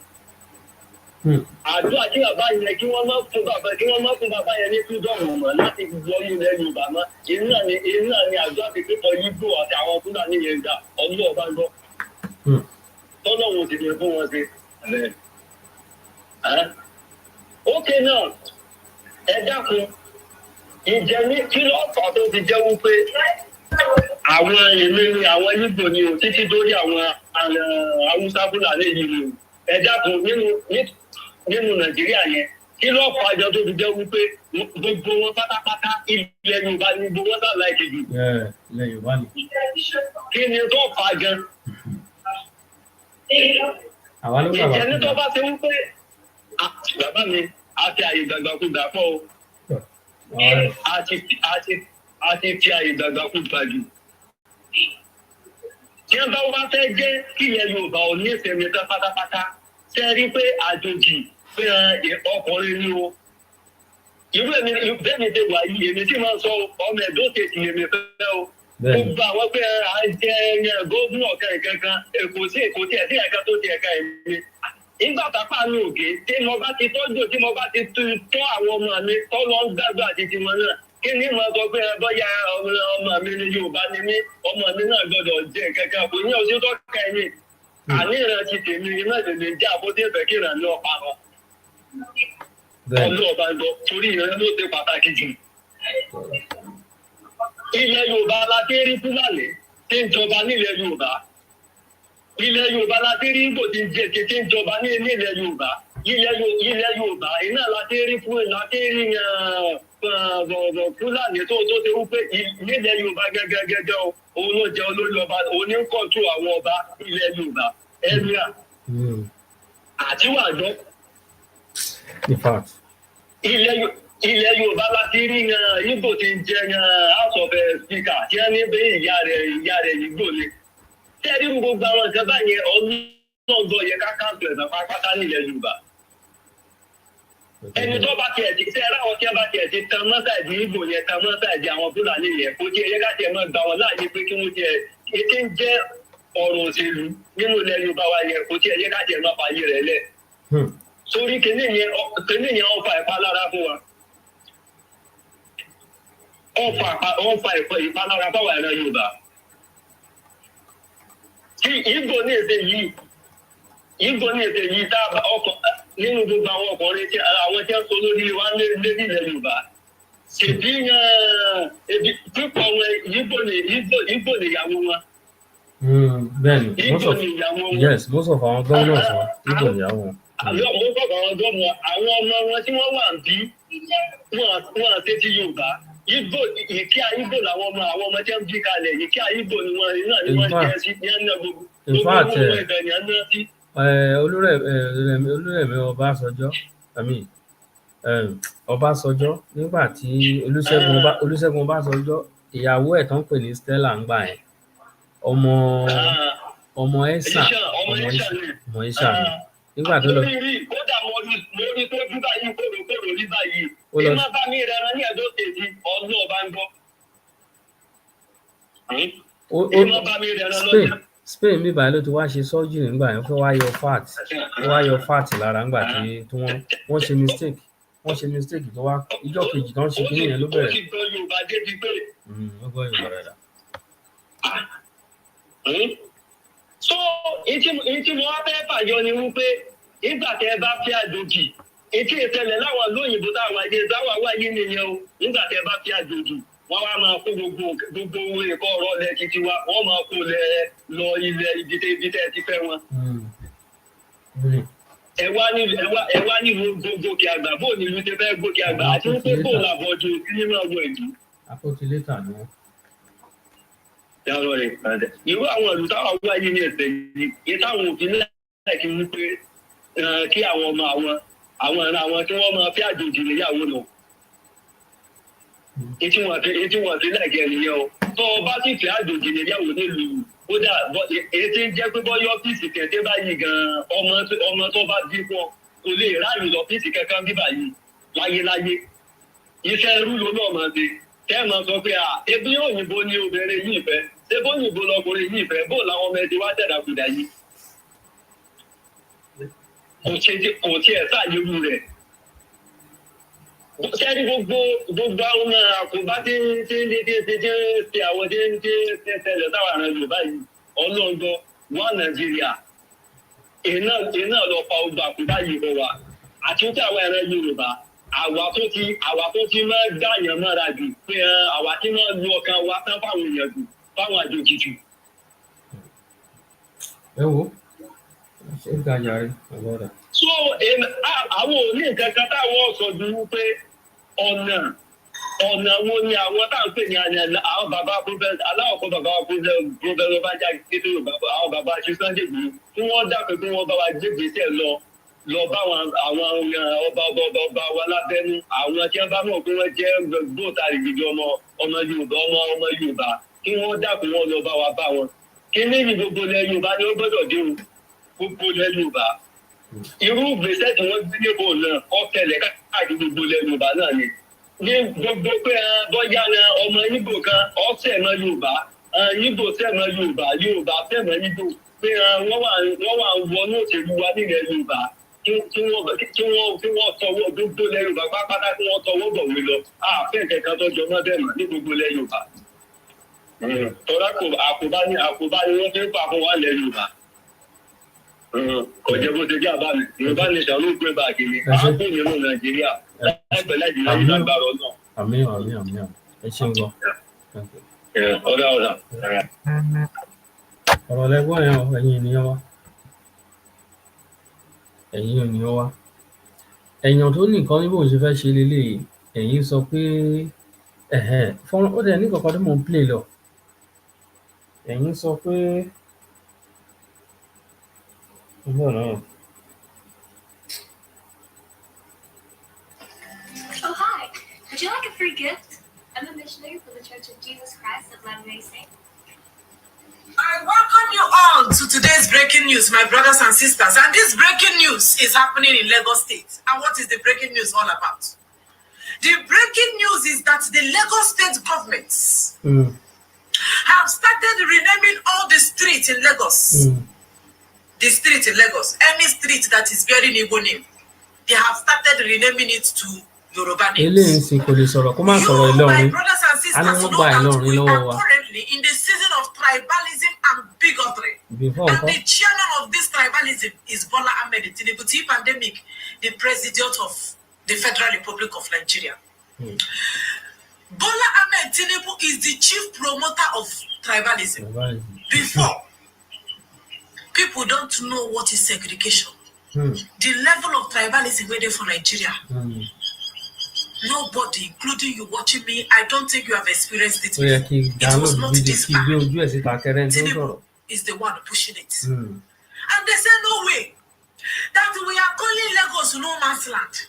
F: àdúrà kí bàbá yẹn kí wọ́n má fún bàbá yẹn ní fúdọ̀mù mọ́ láti wọ ilẹ̀ Yorùbá mọ́ iná ni àdúrà ti pípọ̀ Ìgbò àti àwọn Fúlàní yẹn gbà ọdún ọba gbọ́. tọ́lọ́wọ́ ti lè fún wọn ṣe. ókè náà ẹ dákun ìjẹ ní kí lọ́ọ̀fà tó ti jẹ́ wípé àwọn èmi ni àwọn Ìgbò ni ò títí dórí àwọn Haúsá Fúlàní yìí ni ẹ dákun nínú Nàìjíríà yẹn kí lọ́ọ̀fà àjọ tó ti jẹ́ wípé gbogbo wọn pátápátá ilẹ̀ Yorùbá ni gbogbo wọn sàlàyé kejì.
A: ilẹ̀ Yorùbá ni.
F: kí ni tó fà gan?
A: àwa ló gbà wá.
F: ìjẹ ní tó bá ti wípé bàbá mi àti àyè gbàgbàkúgbà pọ̀ o àti fi àyè gbàgbàkúgbà jù. tí wọ́n bá wá fẹ́ jẹ́ kí ilẹ̀ Yorùbá ò ní ìsinmi tán pátápátá ṣe rí pé àjòjì pé ọkùnrin ni o. irú bẹ́ẹ̀ mi ti wà yìí èmi sì máa ń sọ ọmọ Ẹdó State èmi fẹ́ o. gbogbo àwọn pé à ń jẹ gómìnà kankan èkó sí ẹ̀ka tó ti ẹ̀ka ẹ̀mí. nígbà tápá mi òkè tí mo bá ti tọ́jú tí mo bá ti tọ́ àwọn ọmọ mi tọ́ lọ ń gbàgbọ́ àti tiwọn náà kí ni mo sọ pé bọ́yá ọmọ mi ni Yorùbá ni mí ọmọ mi náà gbọ́dọ̀ jẹ kankan kò ní oṣù tó kẹ́ ẹ̀yìn àní ìrántí tèmi iná ìdèdè jẹ́ àbótí ìfẹ́ kí ìrànlẹ ọ̀pá lọ. ọlọ́ọ̀bá ń lọ torí ìrẹ́ ló ṣe pàtàkì jù. ilẹ̀ Yorùbá la ti rí Fúlàní tí ń jọba nílẹ̀ Yorùbá. ilẹ̀ Yorùbá la ti rí Ìgbò tí ń jọba ní ilẹ̀ Yorùbá. ilẹ̀ Yorùbá iná la ti rí Fúlàní tó ti rú pé nílẹ̀ Yorùbá gẹ́gẹ́ òun ló jẹ́ olórí ọba òun ní ń kọ̀tù àwọn ọba ilẹ̀ Yorùbá ẹ̀ríà àti wàdọ́. ilẹ̀ Yorùbá láti rí Ìgbò tí ń jẹ House of Speaker tí wọ́n ní bẹ́ẹ̀ ìyá rẹ̀ Ìgbò ni. tẹ́rí gbogbo àwọn nǹkan báyẹn ọlọ́gbọ̀n yẹ ká káàtó ẹ̀sán pátápátá nílẹ̀ Yorùbá. ẹni tó bá tiẹ̀ ti sẹ́ ráwọn tí wọ́n bá tiẹ̀ ti tan mọ́sáìdì Ìgbò yẹn tan mọ́sáìdì àwọn Fúlàní yẹn kò tiẹ̀ yẹ ká tiẹ̀ mọ́ gbà wọ́n láàyè pé kí wọ́n tiẹ̀ ètí ń jẹ́ ọ̀rọ̀ òṣèlú nínú ilẹ̀ Yorùbá wa yẹn kò tiẹ̀ yẹ ká tiẹ̀ mọ́ fàyè rẹ̀ lẹ̀. sórí kìnní yẹn ó fa ìpalára fún wa. ó fa ìpalára fáwọn ẹ̀rọ Yorùbá. tí Ìgbò ní èdè yìí tá ọkọ̀ nínú gbogbo àwọn ọkùnrin tí àwọn tí wọ́n sọ lórí wa lérí ilẹ̀ Yorùbá ṣèbí pípọ̀ wọn Ìgbò nìyàwó wọn.
A: bẹ́ẹ̀ni most of àwọn governors wọn Ìgbò nìyàwó wọn.
F: most of àwọn governors àwọn ọmọ wọn tí wọ́n wà ń bí wọn àti ti Yorùbá ìkíá Ìgbò làwọn ọmọ tí wọ́n bí kalẹ̀ ìkíá Ìgbò ni wọ́n jẹ́ sí ní ẹ̀nà gbogbo ẹ̀bẹ̀ ní ẹ̀nà sí. Olúrẹ̀mí Ọbásanjọ́ nígbà tí Olúṣẹ́gun Ọbásanjọ́ ìyàwó ẹ̀ tó ń pè ní Stella ń gbà yẹn ọmọ ẹ̀sà ni nígbà tó lọ. kódà mo rí tó jú báyìí kòrò rí báyìí tí má bá mi rẹran ní Ẹdó State ọlọ́ọ̀bá ń gbọ́.
A: Spain bí báyìí ló ti wá ṣe surgery nígbà yẹn fẹ́ wá yọ fat lára nígbà tí wọ́n ṣe mistake tó wá ìjọ kejì tó ń ṣe kínní yẹn ló bẹ̀rẹ̀. ó gbọ́ Yorùbá rẹ̀ dà.
F: so ìtí mo wá fẹ́ fàyọ ni wípé nígbà tẹ́ ẹ bá fi àjòjì ìtí ìṣẹ̀lẹ̀ láwọn lóyìnbó táwọn àjẹ ìdáwà wáyé nìyẹn o nígbà tẹ́ ẹ bá fi àjòjì wọ́n wá máa kó gbogbo owó ẹ̀kọ́ ọ̀rọ̀ lẹ títí wa wọ́n máa kó lọ ilẹ̀ ibi tẹ́ ti fẹ́ wọn. ẹ wá ní gòkè àgbà bó ní ìlú tẹ́ fẹ́ gòkè àgbà àti wípé bó làbọ̀jù nínú ọgbọ̀n ìlú.
A: àpótílétà ni wọ́n.
F: irú àwọn ìlú táwọn wá yìí ní ẹsẹ̀ yìí táwọn òfin náà kí wọ́n pé kí àwọn ọmọ àwọn ẹ̀rọ àwọn tí wọ́n máa fi àjòjì níyàwó lọ. Etí wọn fi láìkẹ́ nìyẹn o. Tó o bá sì fi àjòjì níyàwó nílùú kódà èyí tí ń jẹ́ pé bọ́yọ́ ọ́fíìsì kẹ̀kẹ́ báyìí gan-an ọmọ tó bá bí fún ọ kò lè ráàyè lọ ọ́fíìsì kankan bí báyìí láyéláyé. Iṣẹ́ irú ló náà máa ṣe. Kẹ́ ẹ̀ máa sọ pé ebi òyìnbó ni obìnrin yìí fẹ́. Ṣé bóyìnbó lọkùnrin yìí fẹ́ bó làwọn ọmọ ẹ̀dẹ̀ wá tẹ̀dàkùdà yìí. Kò tiẹ̀ sáàyèrú rẹ̀. Sẹ́ni gbogbo àwọn àkùnbá tí ń ṣe àwọn tí ń ṣẹlẹ̀ táwọn àrùn Yorùbá yìí ọlọ́gbọ́n wọ́n Nàìjíríà. Iná lọ pa ogun àkùnbá yìí bọ̀ wá. Àtúntò àwọn ẹ̀rọ Yorùbá. Àwa tó ti máa dáyàn mọ́ra jù pé àwa tí máa lu ọkàn wa tán fáwọn èèyàn jù fáwọn àjòjì jù.
A: Ẹ wo ṣé ń ga yàrá ọlọ́dà.
F: So àwọn òní nǹkan kan táwọn sọ ju wípé ọ̀nà wo ni àwọn táwọn pè ní àwọn bàbá aláwọ̀kọ́ bàbá pọ́fẹ́sọ̀ bá jáde títí àwọn bàbá ṣe Sunday Igboho tí wọ́n dápẹ́ pé wọ́n bá wa gbégbèsè lọ bá àwọn ọba wa lábẹ́nú àwọn tí wọ́n bá mọ̀ pé wọ́n jẹ́ gbòòtàrìgìdì ọmọ Yorùbá kí wọ́n dákun wọn lọ bá wa bá wọn. Kí ní gbogbo ilẹ̀ Yorùbá ni ó gbọ́dọ̀ dé o gbogbo ilẹ̀ Yorùbá. Irú ìgbésẹ̀ tí wọ́n gbé níbo náà ọ̀tẹlẹ̀ káàkiri gbogbo ilẹ̀ Yorùbá náà ni. Ní gbogbo pé bọ́yá ọmọ Ìgbò kan ọ̀sẹ̀ mọ́ Yorùbá Ìgbò sẹ́mọ́ Yorùbá sẹ́mọ́ Ìgbò pé wọ́n wà ń wọnú òṣèlú wa nílẹ̀ Yorùbá kí wọ́n tọwọ́ gbogbo ilẹ̀ Yorùbá pápátá kí wọ́n tọwọ́ bọ̀wé lọ àfẹ́ kẹ̀kẹ́ tó jọ mọ́ bẹ́ẹ̀ mọ́ ní gbogbo ilẹ̀ Yorùbá. Tọ́lá àkóbá ni wọ́n fi ń pa fún wa ilẹ̀ Yorùbá. Ọjọ́ bó ṣe jẹ́ àbá mi Yorùbá ní ìṣàlù pé báàgì ni àápù nínú Nàìjíríà láìpẹ́ láìjì láyé lágbára náà.
A: Àmín. Ẹ ṣeun gan.
F: Ọ̀dà.
A: Ọ̀rọ̀ lẹ́gbọ́n yẹn ẹ̀yin ènìyàn wa. Èèyàn tó ní nǹkan ní bóun ṣe fẹ́ ṣe lélẹ́yìí ẹ̀yin sọ pé fọ́nrán ó dẹ̀ ní kankan tó mò ń play lọ. Ẹ̀yin sọ pé
G: Oh, hi. Would you like a free gift? I'm a missionary for the Church of Jesus Christ of Latter-day Saints.
H: I welcome you all to today's breaking news, my brothers and sisters. And this breaking news is happening in Lagos State. And what is the breaking news all about? The breaking news is that the Lagos State government have started renaming all the streets in Lagos. The street in Lagos, any street that is bearing Igbo name, they have started renaming it to Yoruba names. You, my brothers and sisters, know that we are currently in the season of tribalism and bigotry. And the chairman of this tribalism is Bola Ahmed Tinubu, pandemic, the president of the Federal Republic of Nigeria. Bola Ahmed Tinubu is the chief promoter of tribalism. Before, people don't know what is segregation. The level of tribalism waiting for Nigeria. Nobody, including you watching me, I don't think you have experienced it before. It was not this bad. Tinubu is the one pushing it. And they say, no way, that we are calling Lagos no man's land.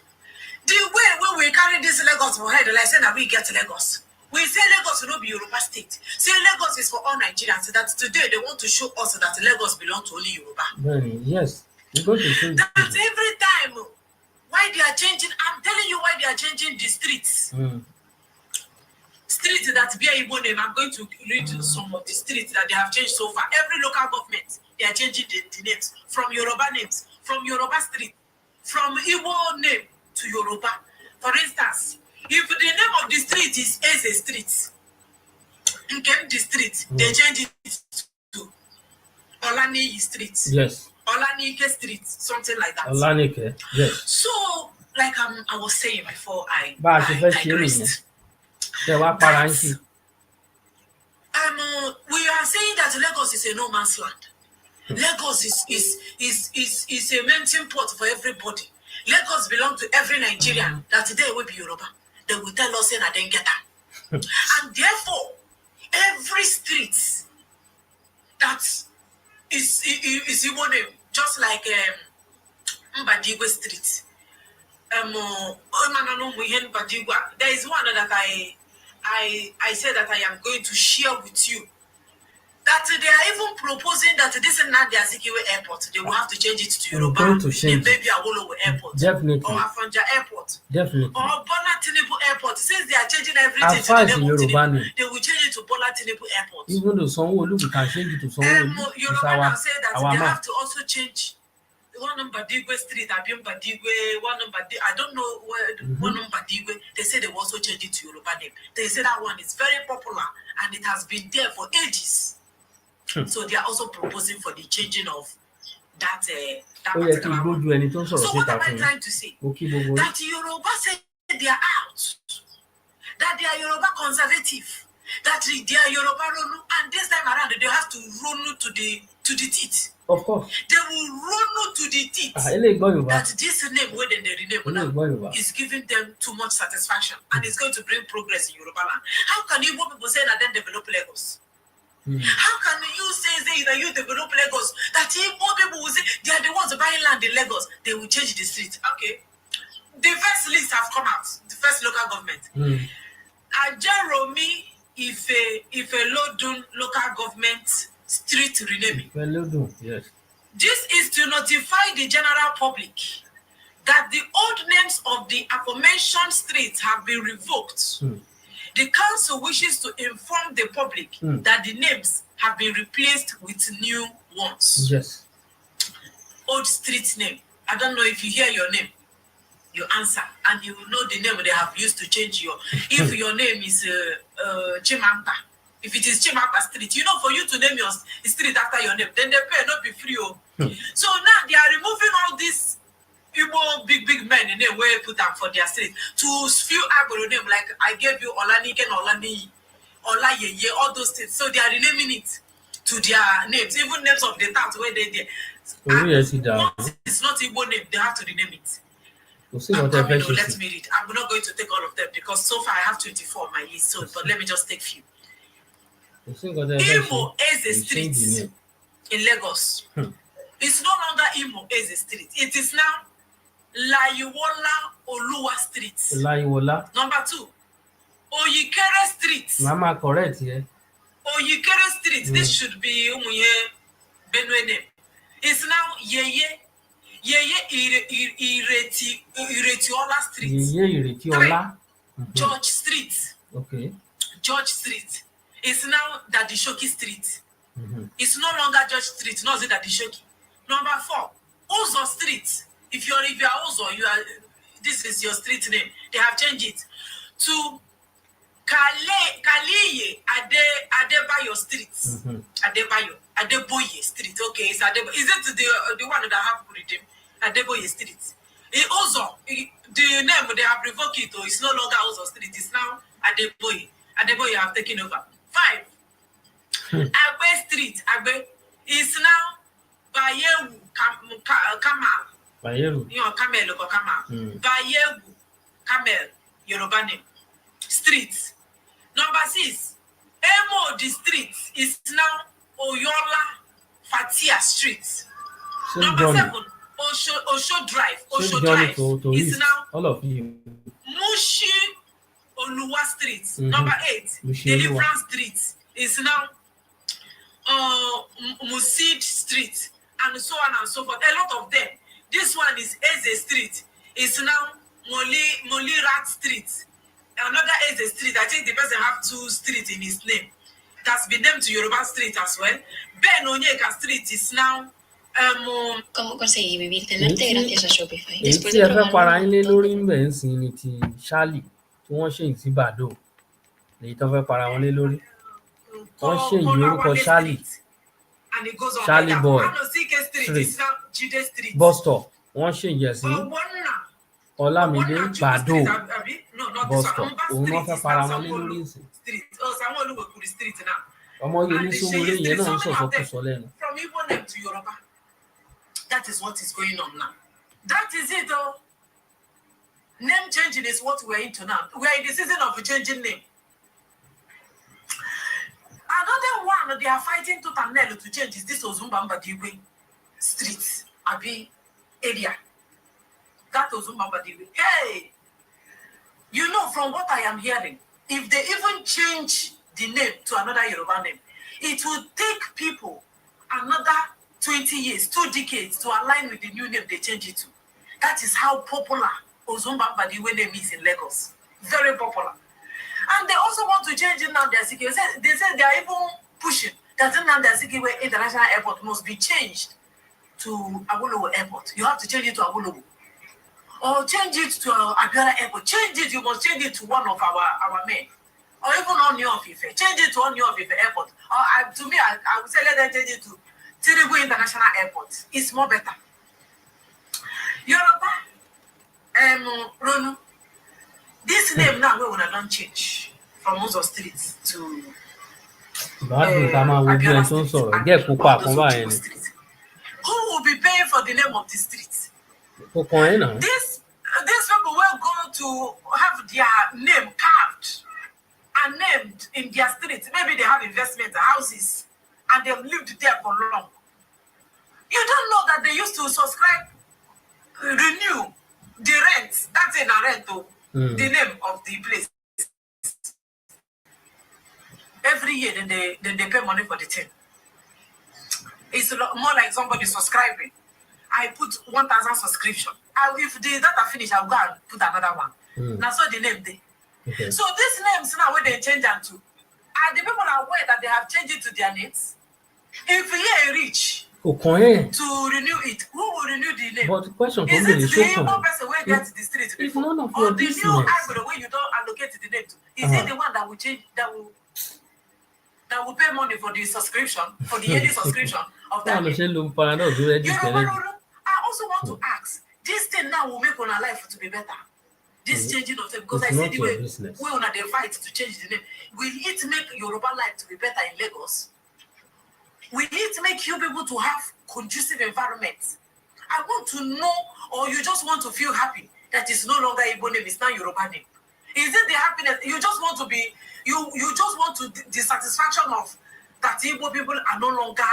H: The way when we carry this Lagos for head, like say that we get Lagos. We say Lagos will not be Yoruba state. Say Lagos is for all Nigerians. So that today they want to show us that Lagos belongs to only Yoruba.
A: Yes.
H: That every time, why they are changing, I'm telling you why they are changing the streets. Streets that bear Igbo name, I'm going to read some of the streets that they have changed so far. Every local government, they are changing the names. From Yoruba names, from Yoruba street, from Igbo name to Yoruba. For instance, if the name of the street is Eze Street, in Kemdi Street, they change it to Olani Street.
A: Yes.
H: Olanike Street, something like that.
A: Olanike, yes.
H: So, like I was saying before, I digressed.
A: We are saying
H: that Lagos is a no man's land. Lagos is a melting pot for everybody. Lagos belongs to every Nigerian. That today will be Yoruba. They will tell us that they get that. And therefore, every street that is Igbo name, just like Mbadigwe Street. There is one that I said that I am going to share with you. That they are even proposing that this is not the Azikiwe Airport. They will have to change it to Yoruba. Maybe Awolowo Airport.
A: Definitely.
H: Or Afonja Airport.
A: Definitely.
H: Or Bola Tinubu Airport. Since they are changing everything
A: as far as the Yoruba name,
H: they will change it to Bola Tinubu Airport.
A: Even though Sanwo-Olu, we can change it to Sanwo-Olu.
H: Yoruba now say that they have to also change one number Digwe Street, Abiomba Digwe, one number I don't know where one number Digwe. They say they will also change it to Yoruba name. They say that one is very popular and it has been there for ages. So they are also proposing for the changing of that particular one. So what am I trying to say? That Yoruba say they are out, that they are Yoruba conservative, that they are Yoruba ronu, and this time around they have to run to the teeth.
A: Of course.
H: They will run to the teeth. That this name, where they rename now, is giving them too much satisfaction and it's going to bring progress in Yoruba land. How can Igbo people say that then develop Lagos? How can you say that you develop Lagos? That Igbo people will say they are the ones buying land in Lagos. They will change the street. Okay. The first list have come out. The first local government. Ajaromi Ife Lodun local government street renaming.
A: Yes.
H: This is to notify the general public that the old names of the aforementioned streets have been revoked. The council wishes to inform the public that the names have been replaced with new ones.
A: Yes.
H: Old street name. I don't know if you hear your name, you answer, and you will know the name they have used to change your. If your name is Chimampa, if it is Chimampa Street, you know, for you to name your street after your name, then the pay not be free. So now they are removing all these Igbo big men in a way put them for their street to few Agbo name, like I gave you Olaniken, Olani, Olayeye, all those things. So they are renaming it to their names, even names of the towns where they once it's not Igbo name, they have to rename it. Let me read. I'm not going to take all of them because so far I have 24 on my list. So, but let me just take few. Imo Eze Street in Lagos. It's no longer Imo Eze Street. It is now Laiwola Oluwa Street.
A: Laiwola.
H: Number 2, Oyikere Street.
A: Mama, correct, yeah.
H: Oyikere Street. This should be Umuye Benue name. It's now Yeye Iretiola Street.
A: Yeye Iretiola.
H: George Street.
A: Okay.
H: George Street. It's now Dadishoki Street. It's no longer George Street, not Dadishoki. Number 4, Ozo Street. If you are Ozo, this is your street name. They have changed it to Kaliye Adebayo Street. Adeboye Street. Okay, it's Adeboye. Is it the one that have put it in? Adeboye Street. Ozo, the name they have revoked it. It's no longer Ozo Street. It's now Adeboye. Adeboye have taken over. 5, Agbe Street. Agbe is now Bayewu Kamal.
A: Bayewu.
H: You know, Kamel or Kamal. Bayewu Kamel, Yoruba name. Street. Number 6, Emo the street is now Oyola Fatia Street. Number 7, Osho Drive. Osho Drive is now
A: all of you.
H: Mushi Oluwa Street. Number 8, Deliverance Street is now Musid Street, and so on and so forth. A lot of them. This one is Eze Street. It's now Molirat Street. Another Eze Street. I think the person have 2 streets in his name. That's been named to Yoruba Street as well. Ben Onyeka Street is now
I: ¿Cómo conseguí vivir tenerte gracias a Shopify?
A: Después de probar para ilé lórí ń bẹ̀ ń sin ni ti Charlie tí wọ́n ṣe sí Bàdó. Èyí tó fẹ́ para wọn lé lórí. Wọ́n ṣe ìyí orúkọ Charlie. Charlie Boy Street. Bus stop. Wọ́n ṣe ìyẹ̀ sí Olamide Bàdó. Bus stop. Òun náà fẹ́ para wọn lé lórí ìsìn. Omoyele Sowore yẹn náà ń sọ̀sọ̀ kù sọ lẹ́nu.
H: From Igbo name to Yoruba. That is what is going on now. That is it, though. Name changing is what we're into now. We are in the season of changing name. Another one now they are fighting to nail to change is this Ozumbamba Diwe street, Abi area. That Ozumbamba Diwe. Hey, you know, from what I am hearing, if they even change the name to another Yoruba name, it will take people another 20 years, 2 decades to align with the new name they change it to. That is how popular Ozumbamba Diwe name is in Lagos. Very popular. And they also want to change it now. They say they are even pushing that Nnamdi Azikiwe International Airport must be changed to Awolowo Airport. You have to change it to Awolowo. Or change it to Abiola Airport. Change it, you must change it to one of our men. Or even on New of Ife. Change it to on New of Ife Airport. Or to me, I would say let them change it to Tinubu International Airport. It's more better. Yoruba, Ronu, this name now we will not change from Uzo Street to Abiola Street. Who will be paying for the name of the street? These people will go to have their name carved and named in their street. Maybe they have investment houses and they've lived there for long. You don't know that they used to subscribe, renew the rent. That's in a rent, the name of the place. Every year, then they pay money for the thing. It's more like somebody subscribing. I put 1,000 subscription. If the data finish, I'll go and put another one. Now, so the name there. Okay. So these names now, when they change them to, are the people aware that they have changed it to their names? If we reach to renew it, who will renew the name?
A: But the question
H: is it the Igbo person who gets the street before?
A: None of
H: or the
A: business.
H: new Agro where you don't allocate the name to? Is it the one that will change, that will pay money for the subscription, for the yearly subscription of that name? I also want to ask, this thing now will make our life to be better. This changing of them, because I see the way we want to fight to change the name. Will it make Yoruba life to be better in Lagos? Will it make you people to have conducive environment? I want to know, or you just want to feel happy that it's no longer Igbo name, it's now Yoruba name. Is it the happiness? You just want to be, you just want to the satisfaction of that Igbo people are no longer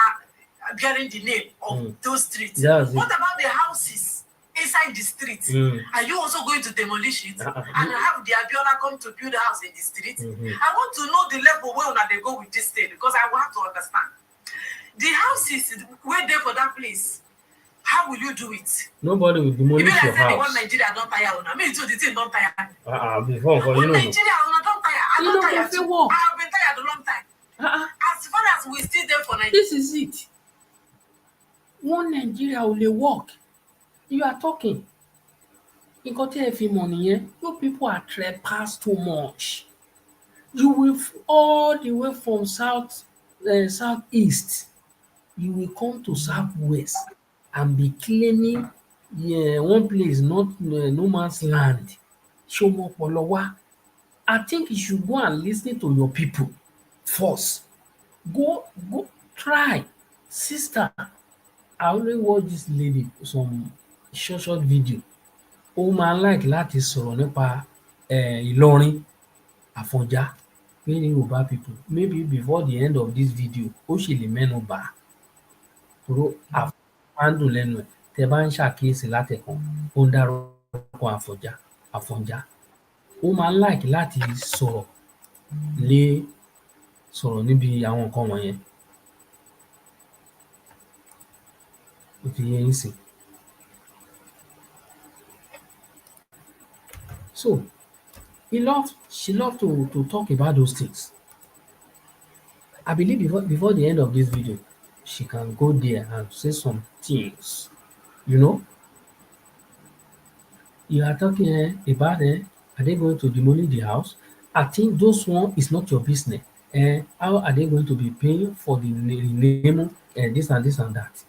H: bearing the name of those streets. What about the houses inside the street? Are you also going to demolish it and have the Abiola come to build a house in the street? I want to know the level where they go with this thing, because I will have to understand. The houses where there for that place, how will you do it?
A: Nobody will demolish your house.
H: The one Nigeria don't tire on. I mean, so the thing don't tire.
A: Before, you know.
H: Nigeria don't tire. I don't tire too. I have been tired a long time. As far as we still there for Nigeria.
A: This is it. One Nigeria will work. You are talking. You got to money, eh? You people are trespass too much. You will all the way from southeast. You will come to southwest and be claiming one place, not no man's land. Shomopolowa. I think you should go and listen to your people first. Go try. Sister, I only watch this lady some short video. Ó máa like láti sọ̀rọ̀ nípa Ìlọrin, Àfọ̀njá, many Yoruba people. Maybe before the end of this video, ó ṣì lè mẹ́nu bà á. Tòró máa ń dùn lẹ́nu ẹ̀. Tẹ bá ń ṣàkíyèsí látẹ̀kan, ó ń dárúkọ Àfọ̀njá. Ó máa ń like láti sọ̀rọ̀ níbi àwọn nǹkan wọ̀nyẹn. Ó ti yé yín sìn. So, she loved to talk about those things. I believe before the end of this video, she can go there and say some things. You know, you are talking about are they going to demolish the house? I think those one is not your business. How are they going to be paying for the name this and this and that?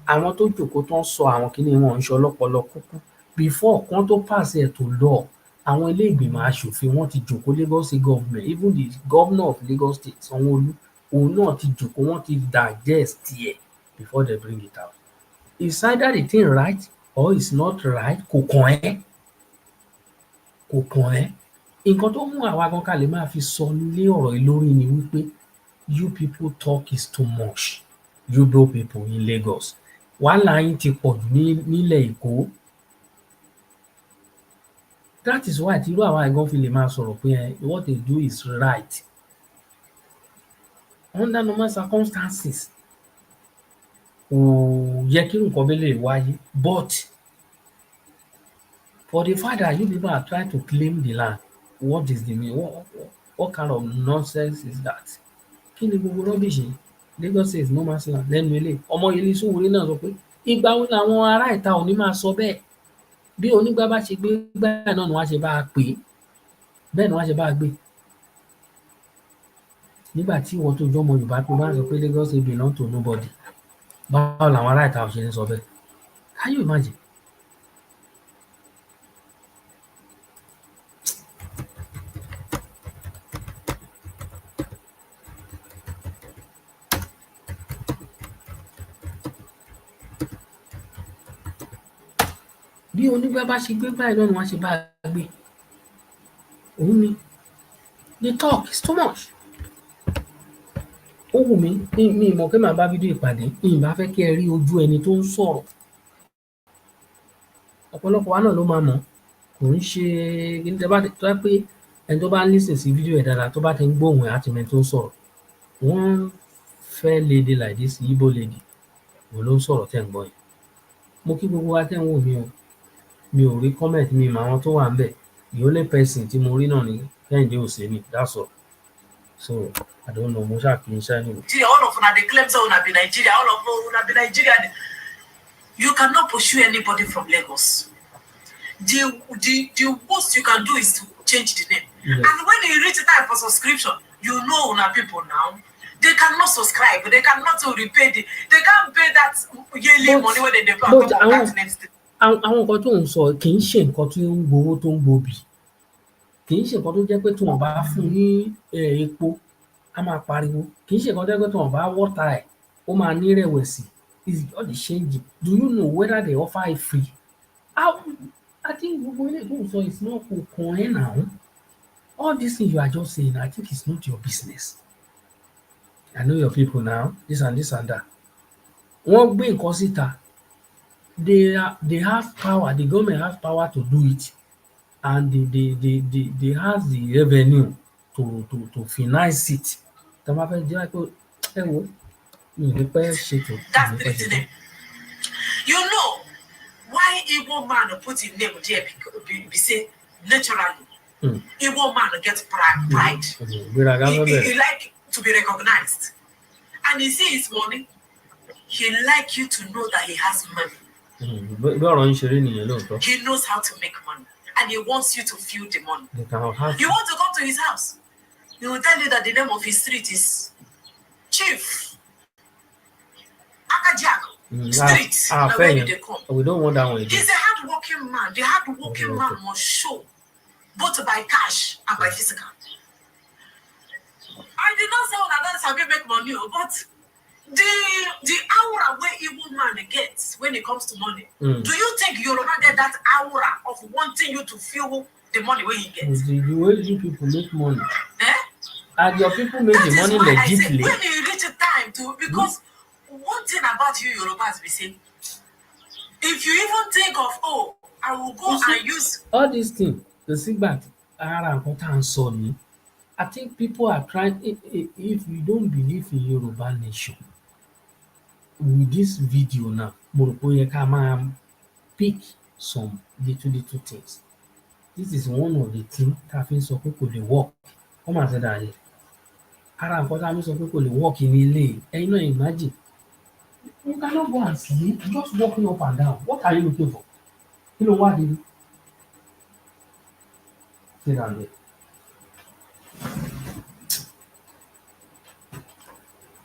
A: Àwọn tó jókòó tó ń sọ àwọn kíní wọn ń ṣe ọlọ́pọlọ kúkú. Before kan tó pass ẹ̀ to law, àwọn ilé ìgbìmọ̀ aṣòfin wọ́n ti jókòó Lagos State government, even the governor of Lagos State, Sanwó-Olú, òun náà ti jókòó, wọ́n ti digest ẹ̀ before they bring it out. It's either the thing right or it's not right, kò kàn ẹ́. Nǹkan tó mú àwa gan ká lè máa fi sọ lé ọ̀rọ̀ yìí lórí ni wípé you people talk is too much. Igbo people in Lagos. Wàhálà yín ti pọ̀jù nílẹ̀ Èkó. That is why tí irú àwa yìí gan fi lè máa sọ̀rọ̀ pé what they do is right. Under normal circumstances, kò yẹ kí nǹkan bẹ́ẹ̀ lè wáyé, but for the fact that you people are trying to claim the land, what is the meaning? What kind of nonsense is that? Kí ni gbogbo rubbish yìí? Lagos State no man's land lẹ́nu eléyìí. Ọmọyẹlé Sowore náà sọ pé ìgbà wo làwọn ará ìta ò ní máa sọ bẹ́ẹ̀? Bí onígbá bá ṣe gbé gbá náà ni wọ́n á ṣe bá a pè é. Bẹ́ẹ̀ ni wọ́n á ṣe bá a gbé. Nígbà tí ìwọ tó jọ́mọ Yorùbá tó bá ń sọ pé Lagos State belong to nobody, báwo làwọn ará ìta ò ṣe ní sọ bẹ́ẹ̀? Can you imagine? Bí onígbá bá ṣe gbé báyìí náà ni wọ́n á ṣe bá a gbé. Òun ni the talk is too much. Ó wù mí mi mọ̀ pé màá bá fídíò ìpàdé mi bá fẹ́ kí ẹ rí ojú ẹni tó ń sọ̀rọ̀. Ọ̀pọ̀lọpọ̀ wa náà ló máa mọ̀. Kò ń ṣe kíní tó bá pé ẹni tó bá ń listen sí fídíò ẹ̀ dáadáa tó bá ti ń gbóhùn ẹ̀ á ti mọ ẹni tó ń sọ̀rọ̀. One fair lady like this Igbo lady òun ló ń sọ̀rọ̀ tẹ́ ń gbọ́ yẹn. Mo kí gbogbo wa tẹ́ ń wò mí o. Mi ò rí comment mi mọ àwọn tó wà ńbẹ̀. The only person tí mo rí náà ni Kẹ́hìndé Òsénì, that's all. So I don't know, mo ṣáà kì í ṣá anyway.
H: All of una dey claim say una be Nigeria, all of una be Nigerian. You cannot pursue anybody from Lagos. The worst you can do is to change the name. Yes. And when you reach the time for subscription, you know una people now. They cannot subscribe, they cannot repay they can't pay that yearly money when they pay on top of that next thing.
A: Àwọn nǹkan tó ń sọ kì í ṣe nǹkan tí ó ń gbowó tó ń gbòbì. Kì í ṣe nǹkan tó jẹ́ pé tí wọ́n bá fún ní epo á máa pariwo. Kì í ṣe nǹkan tó jẹ́ pé tí wọ́n bá wọ́ta ẹ̀ ó máa ní rẹ̀wẹ̀sì. It's just the change. Do you know whether they offer it free? I think gbogbo ilé tó ń sọ is not kò kàn ẹ́ now. All these things you are just saying, I think it's not your business. I know your people now, this and that. Wọ́n gbé nǹkan síta. They have power, the government has power to do it, and they have the revenue to finance it. That's the
H: thing. You know why Igbo man put his name there be say naturally. Igbo man gets pride. He like to be recognized. And he see his money, he like you to know that he has money. He knows how to make money, and he wants you to feel the money. You want to come to his house, he will tell you that the name of his street is Chief Akajiako Street. Where did they come?
A: We don't want that one.
H: He's a hard-working man. The hard-working man must show, both by cash and by physical. I did not say that that's how we make money, but the aura where Igbo man gets when it comes to money, do you think Yoruba get that aura of wanting you to feel the money where he gets?
A: The way you people make money. And your people make the money legitimately.
H: When you reach a time to, because one thing about you Yorubas, we say, if you even think of, I will go and use
A: all these things, the see back, I think people are trying, if you don't believe in Yoruba nation, with this video now, Moropoye pick some little things. This is one of the things that means some people they work. Come and say that here. That means some people they work in LA. And you know, imagine. You cannot go and sleep, just walking up and down. What are you looking for? You know what, did sit down there.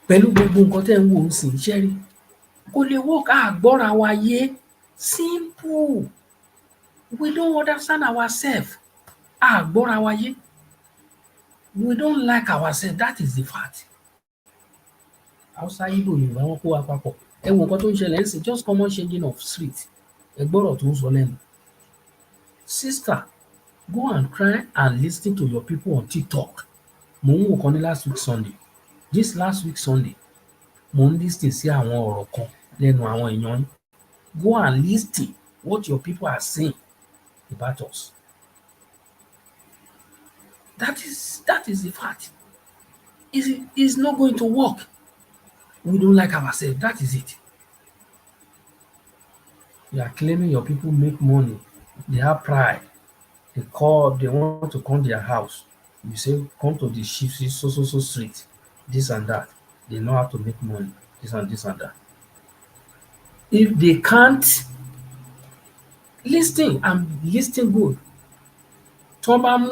A: Pẹ̀lú gbogbo nǹkan tẹ́ ń wò ó sì ṣẹ́rí kò lè work àgbọ́ra wa yé simple we don't understand ourselves àgbọ́ra wa yé we don't like ourselves, that is the fact. Hausa Igbo Yorùbá wọn kó wa papọ̀ ẹ wo nǹkan tó ń ṣẹlẹ̀ ń sìn just common changing of street ẹ gbọ́rọ̀ tó ń sọ lẹ́nu. Sister, go and try and listen to your people on TikTok. Mo ń wò kan ní last week Sunday. This last week Sunday, mo ń lis ten sí àwọn ọ̀rọ̀ kan lẹ́nu àwọn èèyàn yín. Go and lis ten what your people are saying about us. That is the fact. It's not going to work. We don't like ourselves. That is it. You are claiming your people make money. They have pride. They want to come their house. You say, come to the so street, this and that. They know how to make money, this and that. If they can't listen and listen good, tí wọ́n bá mú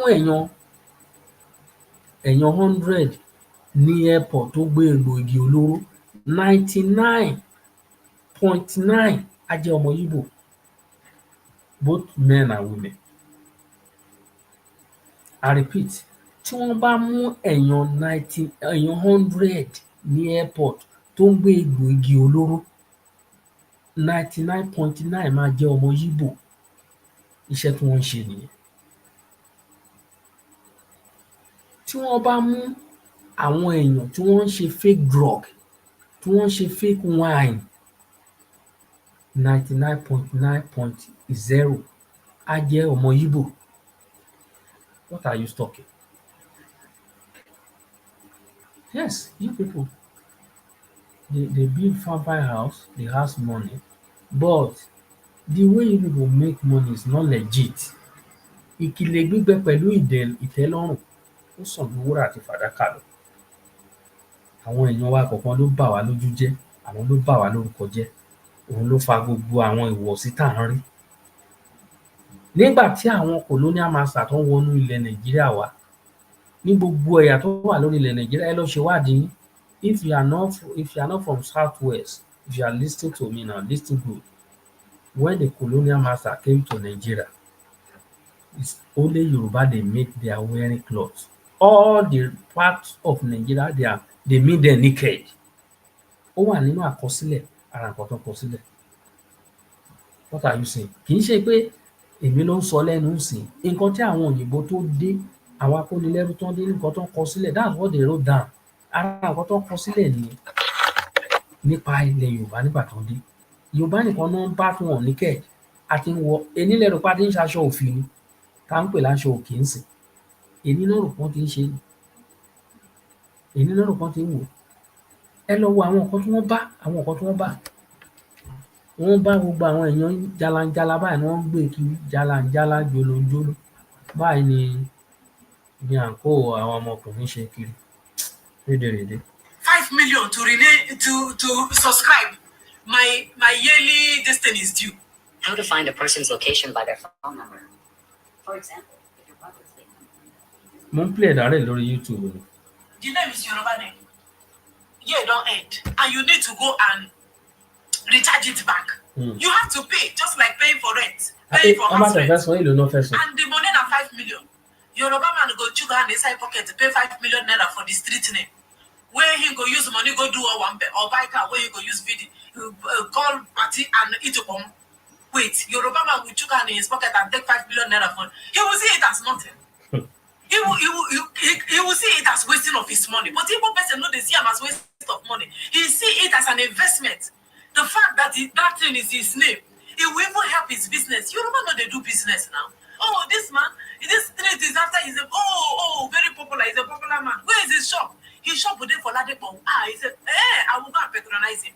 A: èèyàn 100 ní airport tó gbé egbòogi olóró, 99.9 á jẹ́ ọmọ Igbo, both men and women. I repeat, tí wọ́n bá mú èèyàn 100 ní airport tó ń gbé egbòogi olóró, 99.9 máa jẹ́ ọmọ Igbo. Iṣẹ́ tí wọ́n ń ṣe nìyẹn. Tí wọ́n bá mú àwọn èèyàn tí wọ́n ń ṣe fake drug, tí wọ́n ń ṣe fake wine, 99.9.0 á jẹ́ ọmọ Igbo. What are you talking? Yes, you people, they build fine house, they have money, but the way you people make money is not legit. Ìkìlẹ̀ gbígbẹ pẹ̀lú ìtẹ́lọ́rùn ó sàn ju wúrà àti fàdákà lọ. Àwọn èèyàn wa kọ̀ọ̀kan ló bà wá lójú jẹ́, àwọn ló bà wá lórúkọ jẹ́, òun ló fa gbogbo àwọn ìwọ̀sí tá à ń rí. Nígbà tí àwọn colonial master tó ń wọnú ilẹ̀ Nàìjíríà wá, ní gbogbo ẹ̀yà tó wà lórí ilẹ̀ Nàìjíríà, ẹ lọ ṣèwádìí yín. If you are not from Southwest, if you are listening to me now, listen good. When the colonial master came to Nigeria, it's only Yoruba they make their wearing clothes. All the parts of Nigeria, they make them naked. Ó wà nínú àkọsílẹ̀, ara nǹkan tó kọ sílẹ̀. What are you saying? Kì í ṣe pé èmi ló ń sọ lẹ́nu ńsìn. Nǹkan tí àwọn òyìnbó tó dé, àwọn akónilẹ́rú tó dé, nǹkan tó kọ sílẹ̀, that's what they wrote down. Ara nǹkan tó kọ sílẹ̀ nìyẹn nípa ilẹ̀ Yorùbá nígbà tó dé. Yorùbá nìkan náà ń bá fún wọn níkẹ̀ àti ń wọ ení lẹ rò pé a ti ń ṣaṣọ òfì ni, tá ń pè láṣọ òkè ńsìn. Ení náà rò pé wọ́n ti ń ṣe ni. Ení náà rò pé wọ́n ti ń wò. Ẹ lọ wo àwọn nǹkan tí wọ́n bá, àwọn nǹkan tí wọ́n bá. Wọ́n bá gbogbo àwọn èèyàn jalanjala báyìí ni wọ́n ń gbé kiri, jalanjala, jolonjolo. Báyìí ni àǹkó àwọn ọmọkùnrin ṣe kiri. Rédèrèdè.
H: 5 million to subscribe. My yearly this thing is due.
J: How to find a person's location by their phone number. For example, if your brother's late.
A: Mo ń play ẹ̀dá rẹ̀ lórí YouTube ni.
H: The name is Yoruba name. Year don't end, and you need to go and recharge it back. You have to pay, just like paying for rent, paying for house rent. And the money na 5 million. Yoruba man go chew hand inside pocket to pay 5 million naira for the street name. Where he go use money go do or buy car where he go use video, call party and eat a bomb. Wait, Yoruba man will chew hand in his pocket and take 5 million naira for. He will see it as nothing. He will see it as wasting of his money. But Igbo person know they see him as waste of money. He see it as an investment. The fact that that thing is his name, it will even help his business. You remember they do business now. Oh, this man, this street is after he's very popular. He's a popular man. Where is his shop? His shop would for Ladepo. He said, I will go and patronize him.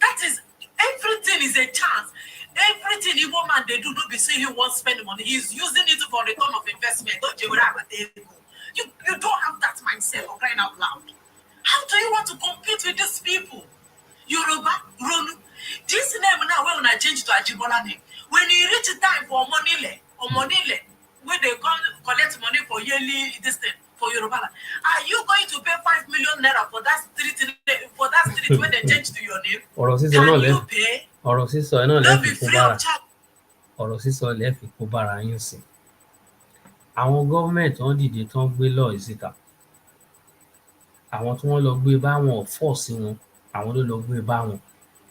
H: That is, everything is a chance. Everything Igbo man they do, don't be saying he wants to spend money. He's using it for return of investment. You don't have that mindset of crying out loud. How do you want to compete with these people? Yoruba, Ronu. This name now, when I change to Ajibola name, when you reach the time for money, when they collect money for yearly this thing for Yoruba, are you going to pay 5 million naira for that street when they change to your name? Can you pay?
A: Ọ̀rọ̀ sísọ náà lẹ́fì kó bára yín sí. Àwọn gọ́ọ̀mẹ̀ntì wọ́n dìde tán gbé lọ́ọ̀ síta. Àwọn tí wọ́n lọ gbé bá wọn fọ̀ sí wọn, àwọn ló lọ gbé bá wọn.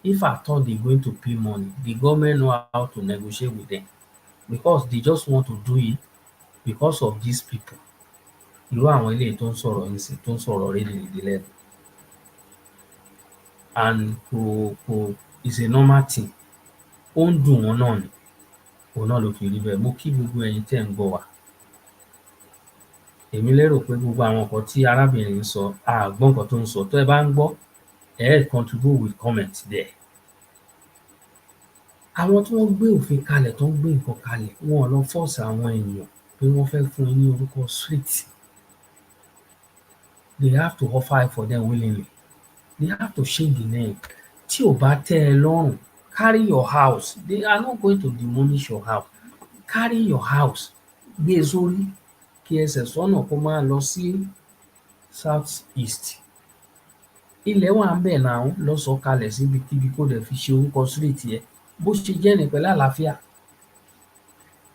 A: If at all they going to pay money, the government know how to negotiate with them because they just want to do it because of these people. Irú àwọn eléyìí tó ń sọ̀rọ̀ yín sí, tó ń sọ̀rọ̀ rédèrèdè lẹ́nu. and is a normal thing. Ó ń dùn wọ́n náà ni, òun náà ló fi rí bẹ́ẹ̀. Mo kí gbogbo ẹ̀yin tẹ́ ń gbọ́ wa. Èmi lérò pé gbogbo àwọn nǹkan tí arábìnrin ń sọ, a gbọ́ nǹkan tó ń sọ. Tó ẹ bá ń gbọ́, contribute with comment there. Àwọn tí wọ́n gbé òfin kalẹ̀, tó ń gbé nǹkan kalẹ̀, wọn ò lọ force àwọn èèyàn pé wọ́n fẹ́ fún yín ní orúkọ street. They have to offer it for them willingly. They have to change the name. Tí ò bá tẹ́ ẹ lọ́rùn, carry your house. They are not going to demolish your house. Carry your house. Gbé sórí kí ẹsẹ̀ sọ́nà kó máa lọ sí south east. Ilẹ̀ wà ń bẹ̀ náà, lọ sọ kalẹ̀ síbikíbi kó dẹ̀ fi ṣe orúkọ street yẹn. Bó ṣe jẹ́ ní pẹ̀lú àlàáfíà.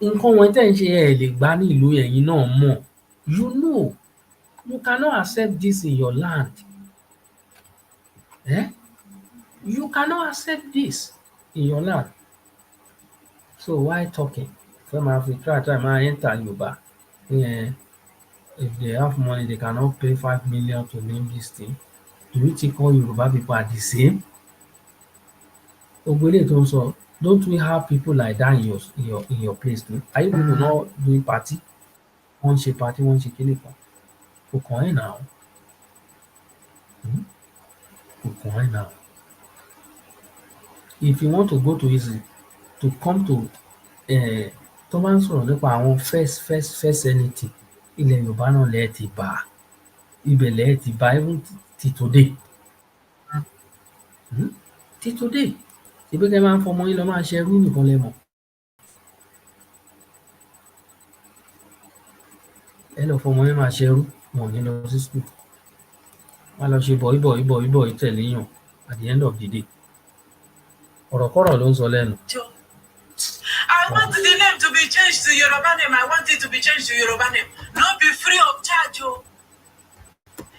A: Nǹkan wọn tẹ́ ń ṣe ẹ lè gbà ní ìlú ẹ̀yin náà mọ̀. You know, you cannot accept this in your land. You cannot accept this in your land. So why talking? Fẹ́ máa fi try máa enter Yorùbá. If they have money, they cannot pay 5 million to name this thing. Do you think all Yoruba people are the same? Gbogbo eléyìí tó ń sọ, don't we have people like that in your place too? Are you people not doing party? Wọ́n ń ṣe party, wọ́n ń ṣe kíní kan. Kò kàn ẹ́ now. Kò kàn ẹ́ now. If you want to go to Israel, to come to tó bá ń sọ̀rọ̀ nípa àwọn first anything, ilẹ̀ Yorùbá náà lẹ́ẹ̀ ti bá a. Ibẹ̀ lẹ́ẹ̀ ti bá a even till today. Till today. Ṣebí kẹ́ máa ń fọmọ yín lọ máa ṣe ẹrú nìkan lẹ mọ̀. Ẹ lọ fọmọ yín máa ṣe ẹrú, wọn ò ní lọ sí school. Wọ́n á lọ ṣe bọ̀yìbọ̀yì tẹ̀lé yàn at the end of the day. Ọ̀rọ̀kọ́rọ̀ ló ń sọ lẹ́nu.
H: I want the name to be changed to Yoruba name. I want it to be changed to Yoruba name. Not be free of charge. Oh.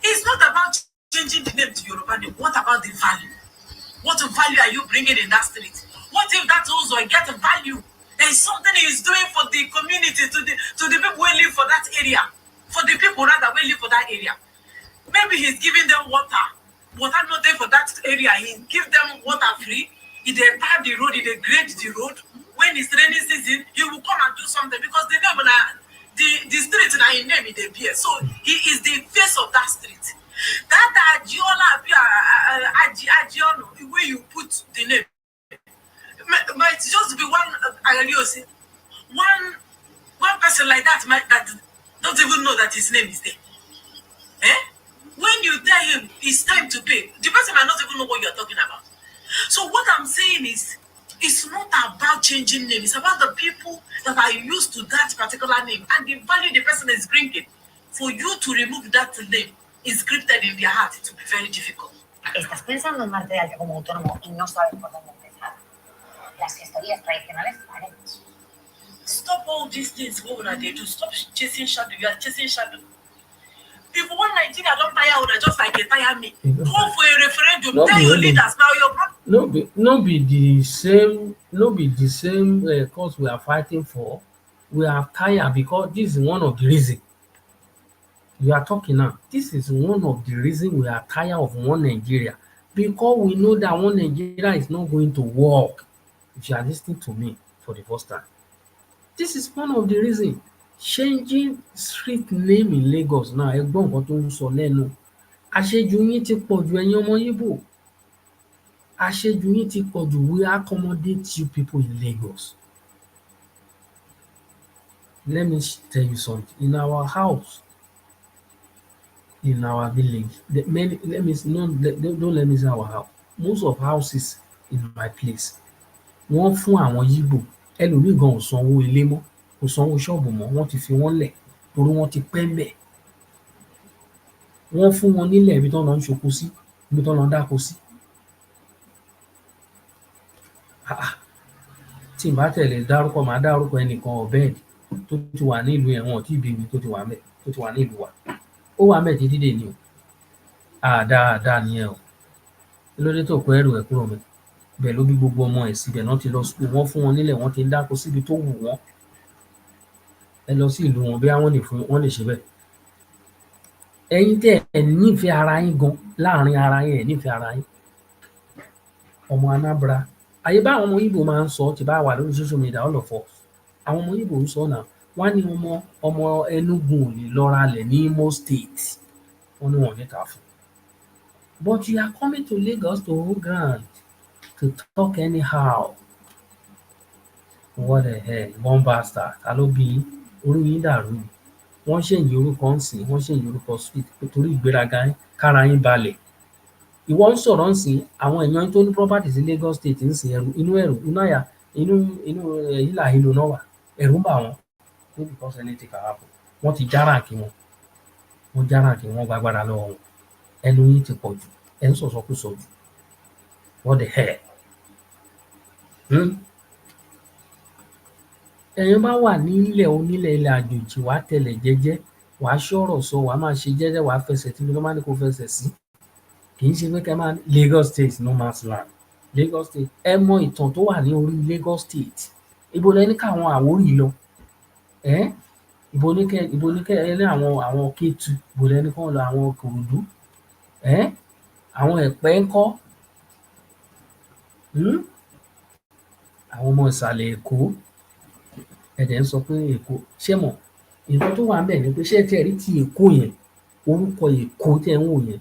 H: It's not about changing the name to Yoruba name. What about the value? What value are you bringing in that street? What if that also get a value? There is something he is doing for the community, to the people who live for that area. For the people rather who live for that area. Maybe he's giving them water. Water not there for that area. He give them water free. He dey tar the road, he dey grade the road. When it's rainy season, he will come and do something because the name the street na his name he dey bear. So he is the face of that street. That Ajiono, the way you put the name, might just be one person like that that don't even know that his name is there. When you tell him it's time to pay, the person might not even know what you're talking about. So what I'm saying is, it's not about changing name. It's about the people that are used to that particular name and the value the person is bringing. For you to remove that name inscripted in their heart, it will be very difficult.
J: Estás pensando en Marte de Alta como autónomo y no sabes por dónde empezar. Las gestorías tradicionales valen.
H: Stop all these things. What would they do? Stop chasing shadow. You are chasing shadow. If one Nigeria don't tire out, just like they tire me, go for a referendum. Tell your leaders now your problem.
A: No be the same cause we are fighting for. We are tired because this is one of the reasons. You are talking now. This is one of the reasons we are tired of one Nigeria. Because we know that one Nigeria is not going to work. If you are listening to me for the first time. This is one of the reasons. Changing street name in Lagos now, ẹ gbọ́ nǹkan tó ń sọ lẹ́nu. Àṣejù yín ti pọ̀ jù ẹ̀yin ọmọ Igbo. Àṣejù yín ti pọ̀ jù. We accommodate you people in Lagos. Let me tell you something. In our house, in our village, don't let me say our house. Most of houses in my place, wọ́n fún àwọn Igbo. Ẹlòmíì gan ò sanwó ilé mọ́. Kò sanwó ṣọ́ọ̀bù mọ́, wọ́n ti fi wọ́n lẹ̀ torí wọ́n ti pẹ́ ńbẹ̀. Wọ́n fún wọn nílẹ̀ ibi tán lọ ń ṣoko sí, ibi tán lọ ń dáko sí. Tí n bá tẹ̀lé dárúkọ, màá dárúkọ ẹnìkan Obed tó ti wà ní ìlú yẹn, wọn ò tí ì bí mi tó ti wà ńbẹ̀, tó ti wà ní ìlú wa. Ó wà ńbẹ̀ títí dèní o. Dáadáa nìyẹn o. Kí ló dé tó kó ẹrù ẹ̀ kúrò ńbẹ̀? Ibẹ̀ ló bí gbogbo ọmọ ẹ̀ síbẹ̀ náà ti lọ school. Wọ́n fún wọn nílẹ̀, wọ́n ti ń dáko síbi tó wù wọ́n. Ẹ lọ sí ìlú wọn bí wọ́n lè ṣe bẹ́ẹ̀. Ẹ̀yin tẹ́ ẹ nífẹ̀ẹ́ ara yín gan láàrin ara yín, ẹ nífẹ̀ẹ́ ara yín.
K: ọmọ Anambra àyè bá àwọn ọmọ Igbo máa ń sọ ti bá wà lórí social media all of us àwọn ọmọ Igbo ń sọ náà wọ́n á ní ọmọ Enugu ò lè lọ ralẹ̀ ní Imo State wọ́n ní wọn ò ní tà fún but you are coming to Lagos to hold ground to talk anyhow what the hell one bastard ta ló bí orí yín dàrú wọ́n ṣèyí orúkọ ń sìn wọ́n ṣèyí orúkọ street torí ìgbéraga kára yín balẹ̀ ìwọ ń sọ̀rọ̀ ń sìn àwọn èèyàn tó ní property sí Lagos State ń sìn inú àyà inú hílà hílo náà wà ẹ̀rù ń bà wọ́n no because anything can happen wọ́n ti járàkì wọ́n járàkì wọ́n gbàgbára lọ́wọ́ wọn ẹnu yín ti pọ̀ jù ẹ̀ ń sọ̀sọ́kùsọ jù what the hell ẹ̀yin bá wà nílẹ̀ onílẹ̀ ilẹ̀ àjòjì wàá tẹlẹ̀ jẹ́jẹ́ wàá ṣọ̀rọ̀ sọ wàá máa ṣe jẹ́jẹ́ wàá fẹsẹ̀ tí mo máa ní kó fẹsẹ̀ sí kì í ṣe pé kẹ́ máa Lagos State no man's land Lagos State ẹ mọ ìtàn tó wà ní orí Lagos State ibo lẹni káwọn Àwórì lọ ibo ní kẹ ẹ ní àwọn Kétu ibo lẹni kàn lọ àwọn Ìkòròdú àwọn Ẹ̀pẹ́ ńkọ́ àwọn ọmọ ìsàlẹ̀ Èkó ẹ̀dẹ̀ ń sọ pé Èkó ṣé mọ̀ nǹkan tó wà ń bẹ̀ ni pé ṣé tí ẹ rí ti Èkó yẹn orúkọ Èkó tí ẹ ń wò yẹn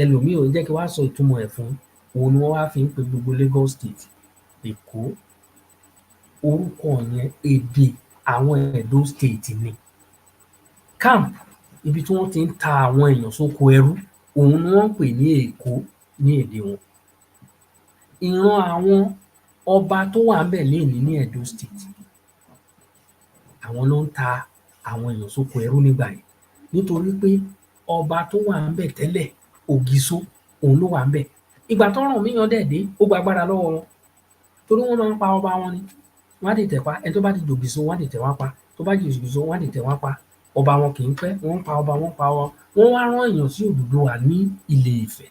K: ẹlòmíì ò jẹ́ kí wàá sọ ìtumọ̀ ẹ̀ fún òun ni wọ́n wá fi ń pe gbogbo Lagos State Èkó orúkọ yẹn èdè àwọn Edo State ni camp ibi tí wọ́n ti ń ta àwọn èèyàn sóko ẹrú òun ni wọ́n ń pè ní Èkó ní èdè wọn ìran àwọn ọba tó wà ń bẹ̀ lénìí ní Edo State àwọn ló ń ta àwọn èèyàn sóko ẹrú nígbà yẹn nítorí pé ọba tó wà ń bẹ̀ tẹ́lẹ̀ Ògìsó òun ló wà ń bẹ̀ ìgbà tọ́rọ̀ míyàn dẹ̀ dé ó gbàgbára lọ́wọ́ wọn torí wọ́n máa ń pa ọba wọn ni wọ́n á dìtẹ̀ pa ẹni tó bá ti dògìsó wọ́n á dìtẹ̀ wọ́n pa tó bá di Ògìsó wọ́n á dìtẹ̀ wọ́n pa ọba wọn kì í pẹ́ wọ́n pa ọba wọ́n wá rán èèyàn sí Odùduwà ní Ilé Ifẹ̀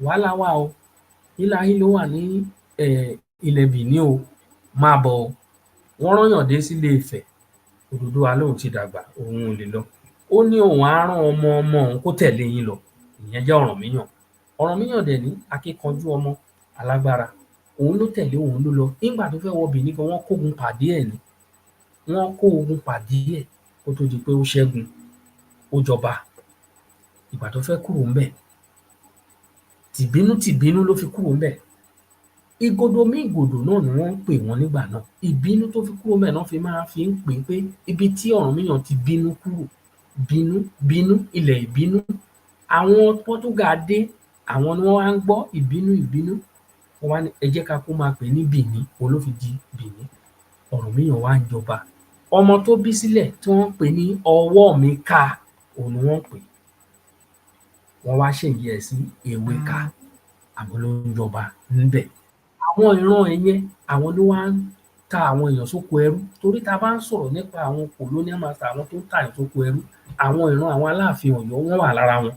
K: wàhálà wà o hílà hílo wà ní ilẹ̀ Benin o máa bọ̀ o wọ́n rányàn dé sílé Ifẹ̀ Odùduwà lóun ti dàgbà òun ò lè lọ ó ní òun á rán ọmọ òun kó tẹ̀lé yín lọ ìyẹn jẹ́ Ọ̀rànmíyàn dẹ̀ ní akíkanjú ọmọ alágbára òun ló tẹ̀lé òun ló lọ nígbà tó fẹ́ wọ Benin gan wọ́n kógun pàdé ẹ̀ ni wọ́n kó ogun pàdé ẹ̀ kó tó di pé ó ṣẹ́gun ó jọba ìgbà tó fẹ́ kúrò ńbẹ̀ tìbínú ló fi kúrò ńbẹ̀ ìgòdò mí ìgòdò náà ni wọ́n ń pè wọ́n nígbà náà ìbínú tó fi kúrò ńbẹ̀ náà fi ń pè pé ibi tí Ọ̀rànmíyàn ti bínú kúrò bínú ilẹ̀ ìbínú àwọn Portugal dé àwọn ni wọ́n wá ń gbọ́ ìbínú wọ́n wá ní ẹ jẹ́ ká kó máa pè ní Benin òun ló fi di Benin Ọ̀rànmíyàn wá ń jọba ọmọ tó bí sílẹ̀ tí wọ́n ń pè ní ọwọ́ mi ká òun ni wọ́n pè wọ́n wá ṣèyí ẹ̀ sí ewé ká àwọn ló ń jọba níbẹ̀ àwọn ìran ẹ̀yẹn àwọn ló wá ń ta àwọn èèyàn sóko ẹrú torí ta bá ń sọ̀rọ̀ nípa àwọn colonial master àwọn tó ń tàyàn sóko ẹrú àwọn ìran àwọn Aláàfin Ọ̀yọ́ wọ́n wà lára wọn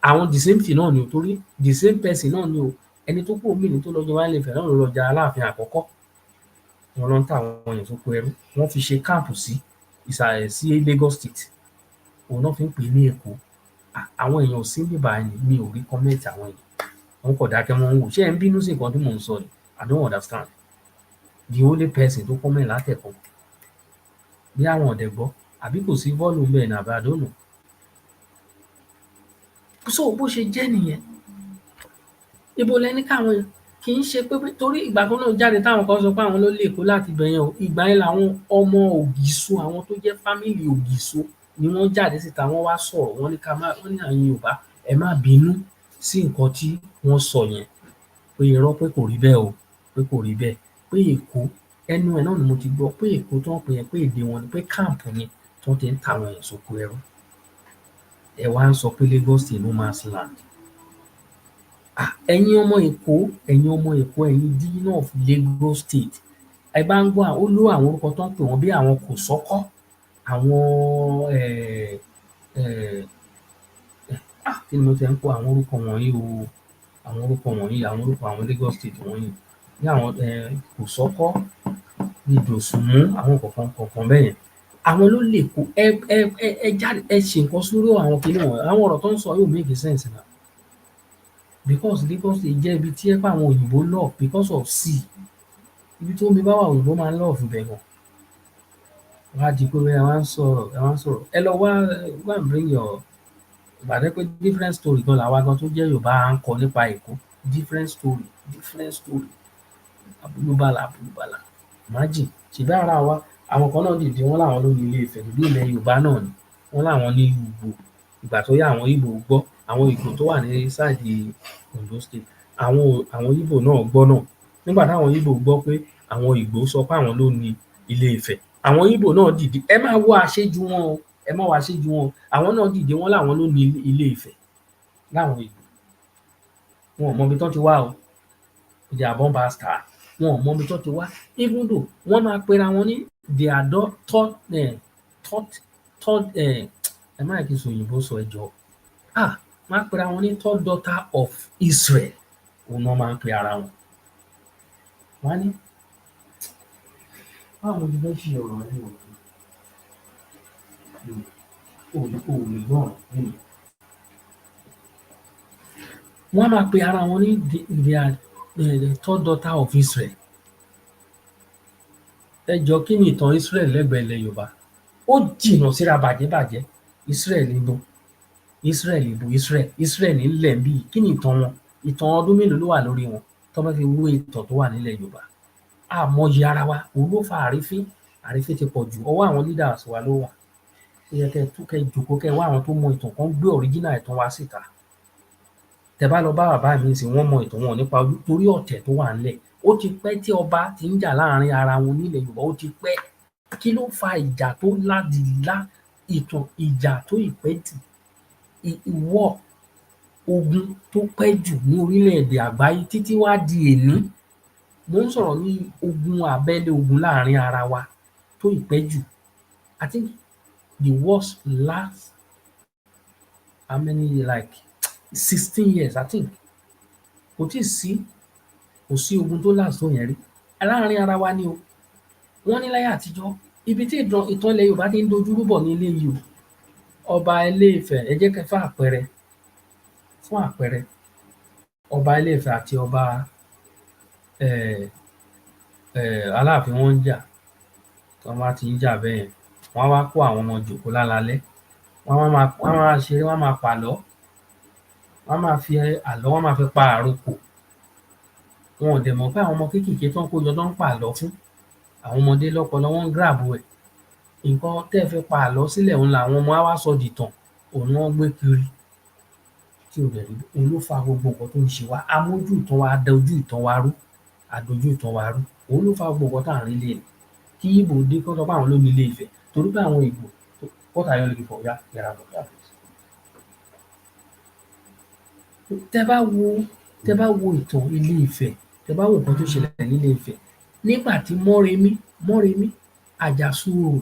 K: àwọn the same thing náà ni o torí the same person náà ni o ẹni tó kúrò míì ní tó lọ́jọ́ wáyé Ifẹ̀ náà ló lọ jà Aláàfin àkọ́kọ́ wọn lọ ń ta àwọn èèyàn sóko ẹrú wọ́n fi ṣe káàmpù sí Lagos State òun náà fi ń pè ní Èkó àwọn èèyàn ò sí bíbá ẹni mi ò rí kọ́mẹ́ǹtì àwọn èèyàn wọn kò dákẹ́ wọn ń wò ṣé ẹ ń bínú sí nǹkan tí mò ń sọ ni I don't understand the only person tó kọ́mẹ́ǹtì látẹ̀kọ́ bí àwọn ọ̀dẹ̀ gbọ́ àbí kò sí volume bẹ́ẹ̀ ní àbá I don't know so bó ṣe jẹ́ nìyẹn ibo lẹni káwọn kì í ṣe pé torí ìgbà kan náà jáde táwọn kan sọ pé àwọn ló lè kó láti bẹ̀yẹn o ìgbà yẹn làwọn ọmọ Ògìsó àwọn tó jẹ́ fámìlì Ògìsó ni wọ́n jáde síta wọ́n wá sọ̀rọ̀ wọ́n ní wọ́n ní àwọn Yorùbá ẹ má bínú sí nǹkan tí wọ́n sọ yẹn pé irọ́ pé kò rí bẹ́ẹ̀ o pé kò rí bẹ́ẹ̀ pé Èkó ẹnu ẹ̀ náà ni mo ti gbọ́ pé Èkó tó ń pè yẹn pé èdè wọn ni pé káàmpù ni tó ti ń ta àwọn èèyàn sóko ẹrú ẹ wá ń sọ pé Lagos State no man's land ẹ̀yin ọmọ Èkó ẹ̀yin dean of Lagos State ẹ bá ń gbọ́ ó ló àwọn orúkọ tó ń pè wọ́n bí àwọn Kòsọ́kọ́ àwọn kí ni mo ti ń kó àwọn orúkọ wọ̀nyí o àwọn orúkọ àwọn Lagos State wọ̀nyí ní àwọn Kòsọ́kọ́ ní Dòsùnmú àwọn kọ̀ọ̀kan bẹ́ẹ̀ yẹn àwọn ló lè kó ẹ jáde ẹ ṣe nǹkan sórí àwọn kìnìún wọn àwọn ọ̀rọ̀ tó ń sọ yóò make sense náà because Lagos State jẹ́ ibi tí ẹ pé àwọn òyìnbó love because of sea. Ibi tí omi bá wà òyìnbó máa ń love ibẹ̀ gan. Wá di pé ẹ wá ń sọ̀rọ̀, ẹ wá ń sọ̀rọ̀. Ẹ lọ wá go and bring your ìgbà tó jẹ́ pé different story gan làwa gan tó jẹ́ Yorùbá à ń kọ nípa Èkó. Different story, different story. Àbúlúbàlà, àbúlúbàlà. Imagine ṣèbí ara wa àwọn kan náà dìde wọ́n láwọn ló ní Ilé Ifẹ̀ ìlú ilẹ̀ Yorùbá náà ni. Wọ́n láwọn ní Ìgbò. Ìgbà tó yá àwọn Ìgbò gbọ́, àwọn Ìgbò tó wà ní side Ondo State, àwọn Ìgbò náà gbọ́ náà. Nígbà táwọn Ìgbò gbọ́ pé àwọn Ìgbò sọ pé àwọn ló ní Ilé Ifẹ̀, àwọn Ìgbò náà dìde. Ẹ máa wo àṣejù wọn o, ẹ má wo àṣejù wọn o. Àwọn náà dìde wọ́n láwọn ló ní Ilé Ifẹ̀ láwọn Ìgbò. Wọn ò mọ ibi tán ti wá o. They are bomb bastard. Wọn ò mọ ibi tán ti wá. Even though wọ́n máa pera wọn ní they are ẹ má jẹ́ kí n sọ òyìnbó sọ ẹ jọ̀ọ́. Wọ́n á pera wọn ní third daughter of Israel. Òun náà máa ń pe ara wọn. Wọ́n á ní báwo ni mo fẹ́ ṣe ọ̀rọ̀ yìí o? O lè gbọ́ràn nínú. Wọ́n á máa pe ara wọn ní they are the third daughter of Israel. Ẹ jọ̀ọ́ kí ni ìtàn Israel lẹ́gbẹ̀ẹ́ ilẹ̀ Yorùbá? Ó jìnnà síra bàjẹ́bàjẹ́. Israel ibo? Israel ibo? Israel nílẹ̀ bí? Kí ni ìtàn wọn? Ìtàn ọdún mélòó ló wà lórí wọn tó bá fi wé ìtàn tó wà nílẹ̀ Yorùbá? Àmọyì ara wa, òun ló fa àrífín. Àrífín ti pọ̀ jù. Ọwọ́ àwọn leaders wa ló wà. Ó yẹ kẹ́ jókòó kẹ́ wá àwọn tó mọ ìtàn kan gbé original ìtàn wa síta. Tẹ́ bá lọ bá bàbá mi nísìnyí wọ́n mọ ìtàn wọn nípa ojú torí ọ̀tẹ̀ tó wà ńlẹ̀. Ó ti pẹ́ tí ọba ti ń jà láàrin ara wọn nílẹ̀ Yorùbá, ó ti pẹ́. Kí ló fa ìjà tó ládìlá ìtàn ìjà tó ìpẹ́ jù? Ìwọ̀ ogun tó pẹ́ jù ní orílẹ̀-èdè àgbáyé títí wá di èní. Mo ń sọ̀rọ̀ ní ogun abẹ́lé, ogun láàrin ara wa tó ìpẹ́ jù. I think the worst last how many like 16 years I think. Kò sí ogun tó last tó yẹn rí. Láàrin ara wa ni o. Wọ́n ní láyé àtijọ́ ibi tí ìtàn ilẹ̀ Yorùbá ti ń dojúrú bọ̀ ní eléyìí o. Ọba Ilé Ifẹ̀, ẹ jẹ́ kẹ́ fún àpẹẹrẹ ọba Ilé Ifẹ̀ àti ọba Aláàfin wọ́n ń jà. Tí wọ́n bá ti ń jà bẹ́yẹn, wọ́n á wá kó àwọn ọmọ jòkó lálalẹ́. Wọ́n á máa ṣeré, wọ́n á máa pàlọ́. Wọ́n á máa fi àlọ́, wọ́n á máa fi pa àrokò. Wọn ò dẹ̀ mọ̀ pé àwọn ọmọ kéékèèké tán kó jọ tán ń pàlọ́ fún. Àwọn ọmọdé lọ́pọlọ wọ́n ń grab ẹ̀. Nǹkan tẹ́ fi pa àlọ́ sílẹ̀ òun làwọn ọmọ á wá sọ dìtàn. Òun ni wọ́n gbé kiri. Tí ò dẹ̀ rí bẹ́ẹ̀. Òun ló fa gbogbo nǹkan tó ń ṣe wá. A mójú ìtàn wa, a dojú ìtàn wa rú. Òun ló fa gbogbo nǹkan tá à ń rí lénìí. Kí Ìgbò dé kán sọ pé àwọn ló ní Ilé Ifẹ̀. Torí pé àwọn Ìgbò what are you looking for? Get out of that place. Tẹ́ bá wo ìtàn Ilé Ifẹ̀, tẹ́ bá wo nǹkan tó ṣẹlẹ̀ ní Ilé Ifẹ̀. Nígbà tí Mọ́remí Àjàsorò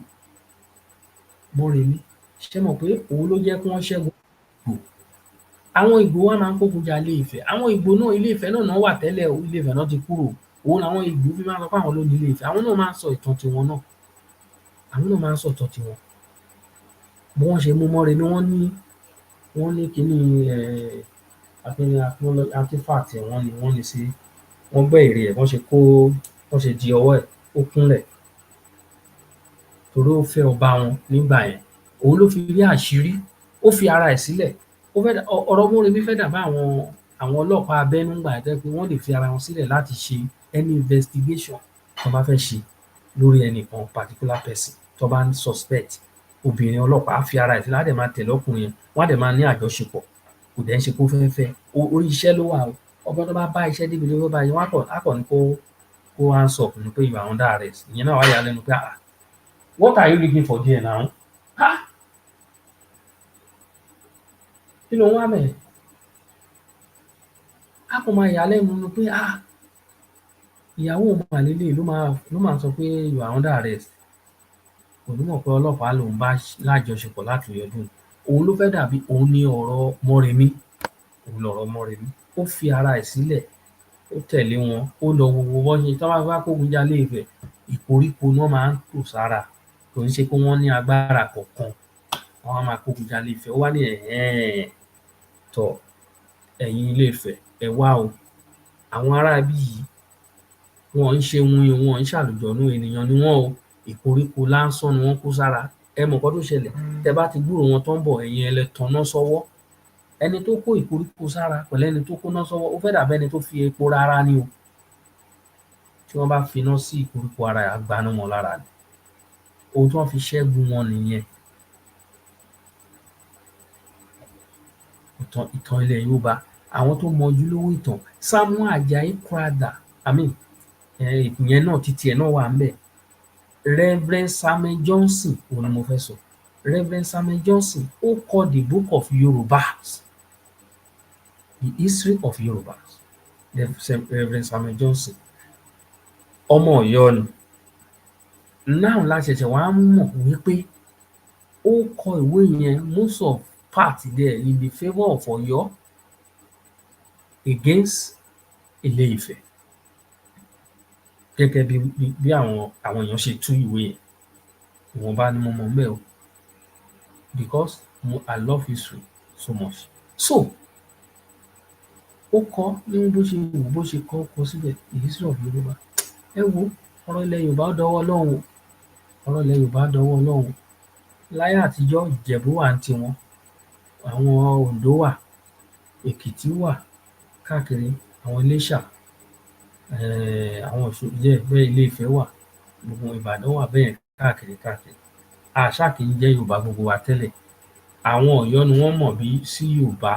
K: ṣé mọ̀ pé òun ló jẹ́ kí wọ́n ṣẹ́gun Ìgbò. Àwọn Ìgbò wá máa ń kógun ja Ilé Ifẹ̀. Àwọn Ìgbò náà Ilé Ifẹ̀ náà wà tẹ́lẹ̀ o. Ilé Ifẹ̀ náà ti kúrò. Òun làwọn Ìgbò fi máa ń sọ pé àwọn ló ní Ilé Ifẹ̀. Àwọn náà máa ń sọ ìtàn tiwọn náà. Bí wọ́n ṣe mú Mọ́remí wọ́n ní kíní artifact ẹ̀ wọ́n ní sí wọ́n gbẹ́ ère ẹ̀ bọ́n ṣe di ọwọ́ ẹ̀ ó kúnlẹ̀ torí ó fẹ́ ọba wọn nígbà yẹn. Òun ló fi rí àṣírí, ó fi ara ẹ̀ sílẹ̀. Ọ̀rọ̀ Mọ́remí fẹ́ dàbí àwọn ọlọ́pàá abẹ́nú ńgbà yẹn tó jẹ́ pé wọ́n lè fi ara wọn sílẹ̀ láti ṣe any investigation tó bá fẹ́ ṣe lórí ẹnìkan particular person tó bá ń suspect. Obìnrin ọlọ́pàá á fi ara ẹ̀ sílẹ̀, á dẹ̀ máa tẹ̀lé ọkùnrin yẹn, wọ́n á dẹ̀ máa ní àjọṣepọ̀. Kò dẹ̀ ń ṣe pé ó fẹ́ orí iṣẹ́ ló wà o. Ọba tó bá bá iṣẹ́ débi tó bá yẹ, wọ́n á kàn ní kó hands up ní pé you are under arrest. Ìyẹn náà wá yà á lẹ́nu pé what are you looking for there now? Kí ló ń wá mẹ́ẹ̀? Á kàn máa yà á lẹ́nu ni pé ìyàwó òun mà lélẹ́yìí ló máa sọ pé you are under arrest. Kò ní mọ̀ pé ọlọ́pàá lòun bá lájọṣepọ̀ láti ọdún. Òun ló fẹ́ dàbí òun ní ọ̀rọ̀ Mọ́remí. Ó fi ara ẹ̀ sílẹ̀, ó tẹ̀lé wọn, ó lọ wo bọ́n ṣe tí wọ́n bá kógun ja Ilé Ifẹ̀. Ìkoríko náà máa ń tò sára. Kò ń ṣe pé wọ́n ní agbára kankan. Wọ́n á máa kógun ja Ilé Ifẹ̀. Ó wá ní tọ̀ ẹ̀yin Ilé Ifẹ̀ ẹ wá o, àwọn ará ibí yìí wọn ń ṣe wuyin, wọn ń ṣàlùjọ̀nú, ènìyàn ni wọ́n o, ìkoríko lásán ni wọ́n kó sára. Ẹ mọ̀ nǹkan tó ṣẹlẹ̀, tẹ́ bá ti gbúròó wọn tó ń bọ̀, ẹ̀yin ẹ lọ tanná sọ́wọ́. Ẹni tó kó ìkoríko sára pẹ̀lú ẹni tó kóná sọ́wọ́, ó fẹ́ dàbí ẹni tó fi epo rárá ni o. Tí wọ́n bá finá sí ìkoríko ara ẹ̀, á gbaná mọ́ lára ni. Ohun tí wọ́n fi ṣẹ́gun wọn nìyẹn. Ìtàn ilẹ̀ Yorùbá, àwọn tó mọ ojúlówó ìtàn, Samuel Ajayi Crowther, ìyẹn náà titi ẹ̀ náà wà ńbẹ̀. Reverend Samuel Johnson, òun ni mo fẹ́ sọ. Reverend Samuel Johnson, ó kọ the book of Yorùbás, the history of Yorùbás. Reverend Samuel Johnson, ọmọ Ọ̀yọ́ ni. Now la ṣẹ̀ṣẹ̀ wá mọ̀ wípé ó kọ ìwé yẹn most of part there in the favour of Ọ̀yọ́ against Ilé-Ifẹ̀. Gẹ́gẹ́ bí àwọn èèyàn ṣe tú ìwé yẹn. Ìwọ̀nba ni mo mọ̀ ńbẹ̀ o, because I love history so much. So ó kọ ní bó ṣe wù, bó ṣe kọ síbẹ̀, the history of Yorùbá. Ẹ wo, ọ̀rọ̀ ilẹ̀ Yorùbá dọwọ́ Ọlọ́run o, ọ̀rọ̀ ilẹ̀ Yorùbá dọwọ́ Ọlọ́run o. Láyé àtijọ́, Ìjẹ̀bú wà ní tiwọn, àwọn Oǹdó wà, Èkìtì wà káàkiri, àwọn Iléṣà, àwọn bẹ́ẹ̀ Ilé-Ifẹ̀ wà, gbogbo Ìbàdàn wà bẹ́ẹ̀ káàkiri. A ṣáà kì í jẹ́ Yorùbá gbogbo wa tẹ́lẹ̀. Àwọn Ọ̀yọ́ ni wọ́n mọ̀ sí Yorùbá.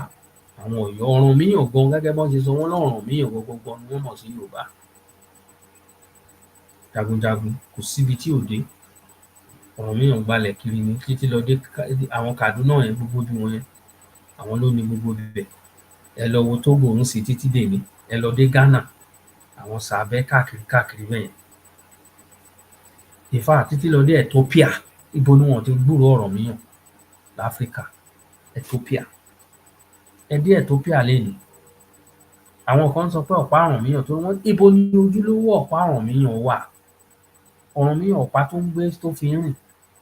K: Àwọn Ọ̀yọ́, Ọ̀rànmíyàn gan, gẹ́gẹ́ bọ́n ṣe sọ, wọ́n l'Ọ̀rànmíyàn gangan ni wọ́n mọ̀ sí Yorùbá. Jagunjagun, kò síbi tí ò dé. Ọ̀rànmíyàn gbalẹ̀ kiri ni títí lọ dé àwọn Kàdúná yẹn, gbogbo ibi wọn yẹn, àwọn ló ní gbogbo ibẹ̀. Ẹ lọ wo Tógò ńsìnyí títí dèní, ẹ lọ dé Ghana, àwọn Sàbẹ́ káàkiri bẹ́yẹn. In fact, títí lọ dé Ethiopia, ibo ni wọn ti gbúròó Ọ̀rànmíyàn l'Áfríkà? Ethiopia. Ẹ dé Ethiopia lénìí, àwọn kan sọ pé ọ̀pá Ọ̀rànmíyàn, tó wọ́n, ibo ni ojúlówó ọ̀pá Ọ̀rànmíyàn wà? Ọ̀rànmíyàn, ọ̀pá tó ń gbé tó fi ń rìn,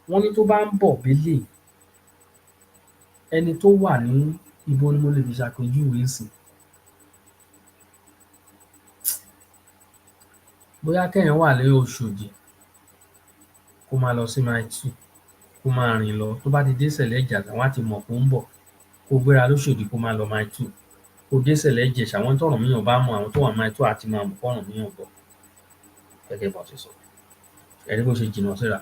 K: wọ́n ní tó bá ń bọ̀ bélè, ẹni tó wà ní ibo ni mo lè fi ṣàpèjúwe ńsìnyí. Bóyá kéèyàn wà ní Oṣòdì kó máa lọ sí Mile 2, kó máa rìn lọ, tó bá ti dé Sẹ̀lẹ̀ Ìjàsà, wọ́n á ti mọ̀ pó ń bọ̀. Kó gbéra l'Óṣòdì kó máa lọ Mile 2, kó dé Sẹ̀lẹ̀ Ìjẹ̀ṣà, àwọn t'Ọ̀rànmíyàn bá mọ̀, àwọn tó wà Mile 2 á ti máa mọ̀ p'Ọ̀rànmíyàn ń bọ̀. Gẹ́gẹ́ bọ́n ṣe sọ. Ẹ rí bó ṣe jìnnà síra.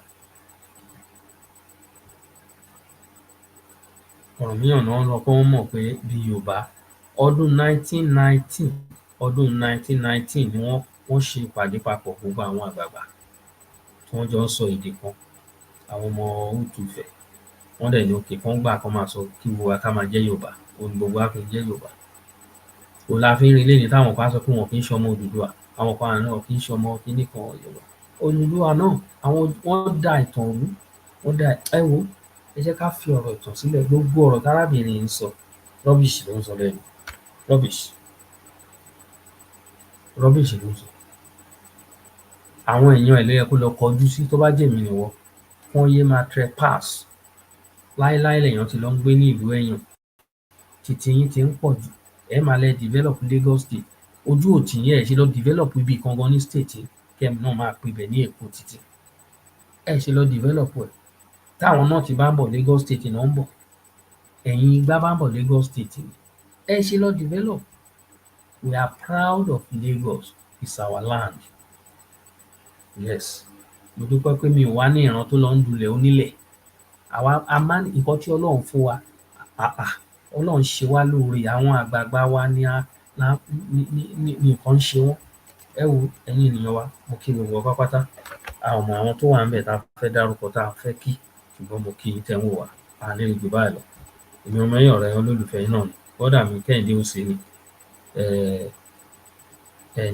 K: Ọ̀rànmíyàn náà sọ pé wọ́n mọ̀ pé bí Yorùbá. Ọdún 1919 ni wọ́n ṣe ìpàdé papọ̀, gbogbo àwọn àgbààgbà tí wọ́n jọ ń sọ èdè kan, àwọn ọmọ Òtùfẹ̀. Wọ́n dẹ̀ ní okay, kán gbà kán máa sọ, kí gbogbo wa ká máa jẹ́ Yorùbá, òun ni gbogbo wa fi jẹ́ Yorùbá. Òun la fi ń rí lénìí táwọn kan á sọ pé wọn kì í ṣọmọ Odùduwà, àwọn kan náà kì í ṣọmọ kiní kan Yorùbá. Odùduwà náà, wọ́n da ìtàn rú, ẹ wo, ẹ jẹ́ ká fi ọ̀rọ̀ ìtàn sílẹ̀. Gbogbo ọ̀rọ̀ tárábìnrin yìí ń sọ, rubbish ló ń sọ lẹ́nu. Rubbish ló ń sọ. Àwọn èèyàn ẹ̀ ló yẹ kó lọ kọjú sí, tó bá jèmi nìwọ, kán yé máa trespass. Láéláé lèèyàn ti lọ ń gbé ní ìlú èèyàn, titi yín ti ń pọ̀ jù. Ẹ máa lẹ develop Lagos State, ojú ò tì yín, ẹ ṣe lọ develop ibi kan gan ní state yín, kẹ́mi náà máa pe ibẹ̀ ní Èkó títí. Ẹ ṣe lọ develop ẹ̀. Táwọn náà ti bá ń bọ̀, Lagos State náà ń bọ̀. Ẹ̀yin Igbá bá ń bọ̀, Lagos State ni. Ẹ ṣe lọ develop. We are proud of Lagos. It's our land. Yes. Mo dúpẹ́ pé mi ò wá ní ìran tó lọ ń dulẹ̀ onílẹ̀. A máa ń, nǹkan tí Ọlọ́run fún wa, Ọlọ́run ṣe wá lóore. Àwọn àgbààgbà wa ní nǹkan ń ṣe wọ́n. Ẹ wo, ẹ̀yin ènìyàn wa, mo kí gbogbo wa pátápátá. A ò mọ àwọn tó wà ńbẹ̀ tá a fẹ́ dárúkọ, tá a fẹ́ kí, ṣùgbọ́n mo kí yín tẹ́ ń wò wá. A ní rí jù báyìí lọ. Èmi ọmọ yín, ọ̀rẹ́ yín, olólùfẹ́ yín náà ni. Bọ́dà mi Kẹ́hìndé Òsénì.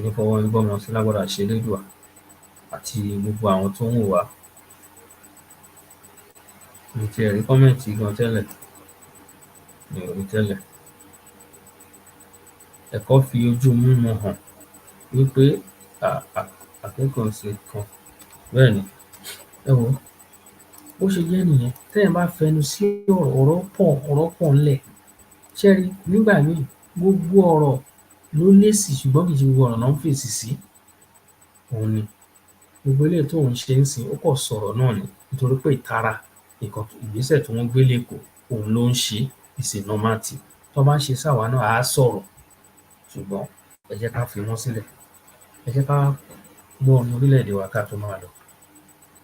K: Ní fọwọ́ yín gbọ́mọ sí lágbára àṣẹ Elédùà, àti gbogbo àwọn tó ń wò wá. Mi ò tiẹ̀ rí kọ́mẹ̀ntì gan tẹ́lẹ̀. Mi ò rí tẹ́lẹ̀. Ẹ̀kọ́ fi ojú mímu hàn wípé akẹ́kọ̀ọ́ ṣe kan. Bẹ́ẹ̀ ni. Ẹ wo, bó ṣe jẹ́ nìyẹn. Téèyàn bá fẹnu sí ọ̀rọ̀ pọ̀ ńlẹ̀. Ṣé ẹ rí, nígbà míì, gbogbo ọ̀rọ̀ ló lésì ṣùgbọ́n kì í ṣe gbogbo ọ̀rọ̀ náà ń fèsì sí. Òun ni gbogbo eléyìí tóun ṣe ń sìn ó kàn sọ̀rọ̀ náà ni nítorí pé ìtara ìgbésẹ̀ tí wọ́n gbé lẹ́kọ̀ọ́ òun ló ń ṣe is a normal thing. Tó bá ṣe sáwa náà á sọ̀rọ̀ ṣùgbọ́n ẹ jẹ́ ká fi wọ́n sílẹ̀. Ẹ jẹ́ ká gbọ́ ọmọ orílẹ̀-èdè wa ká tó máa lọ.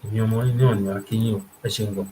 K: Èmi ọmọ yín náà ni wá kí yín o. Ẹ ṣeun gan.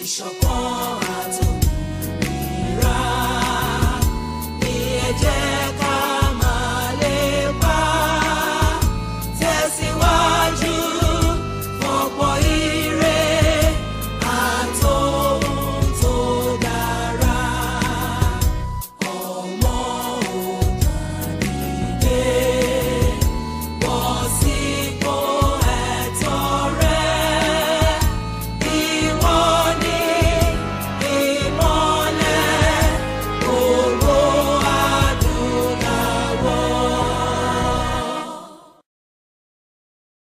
L: Ìṣọ̀kan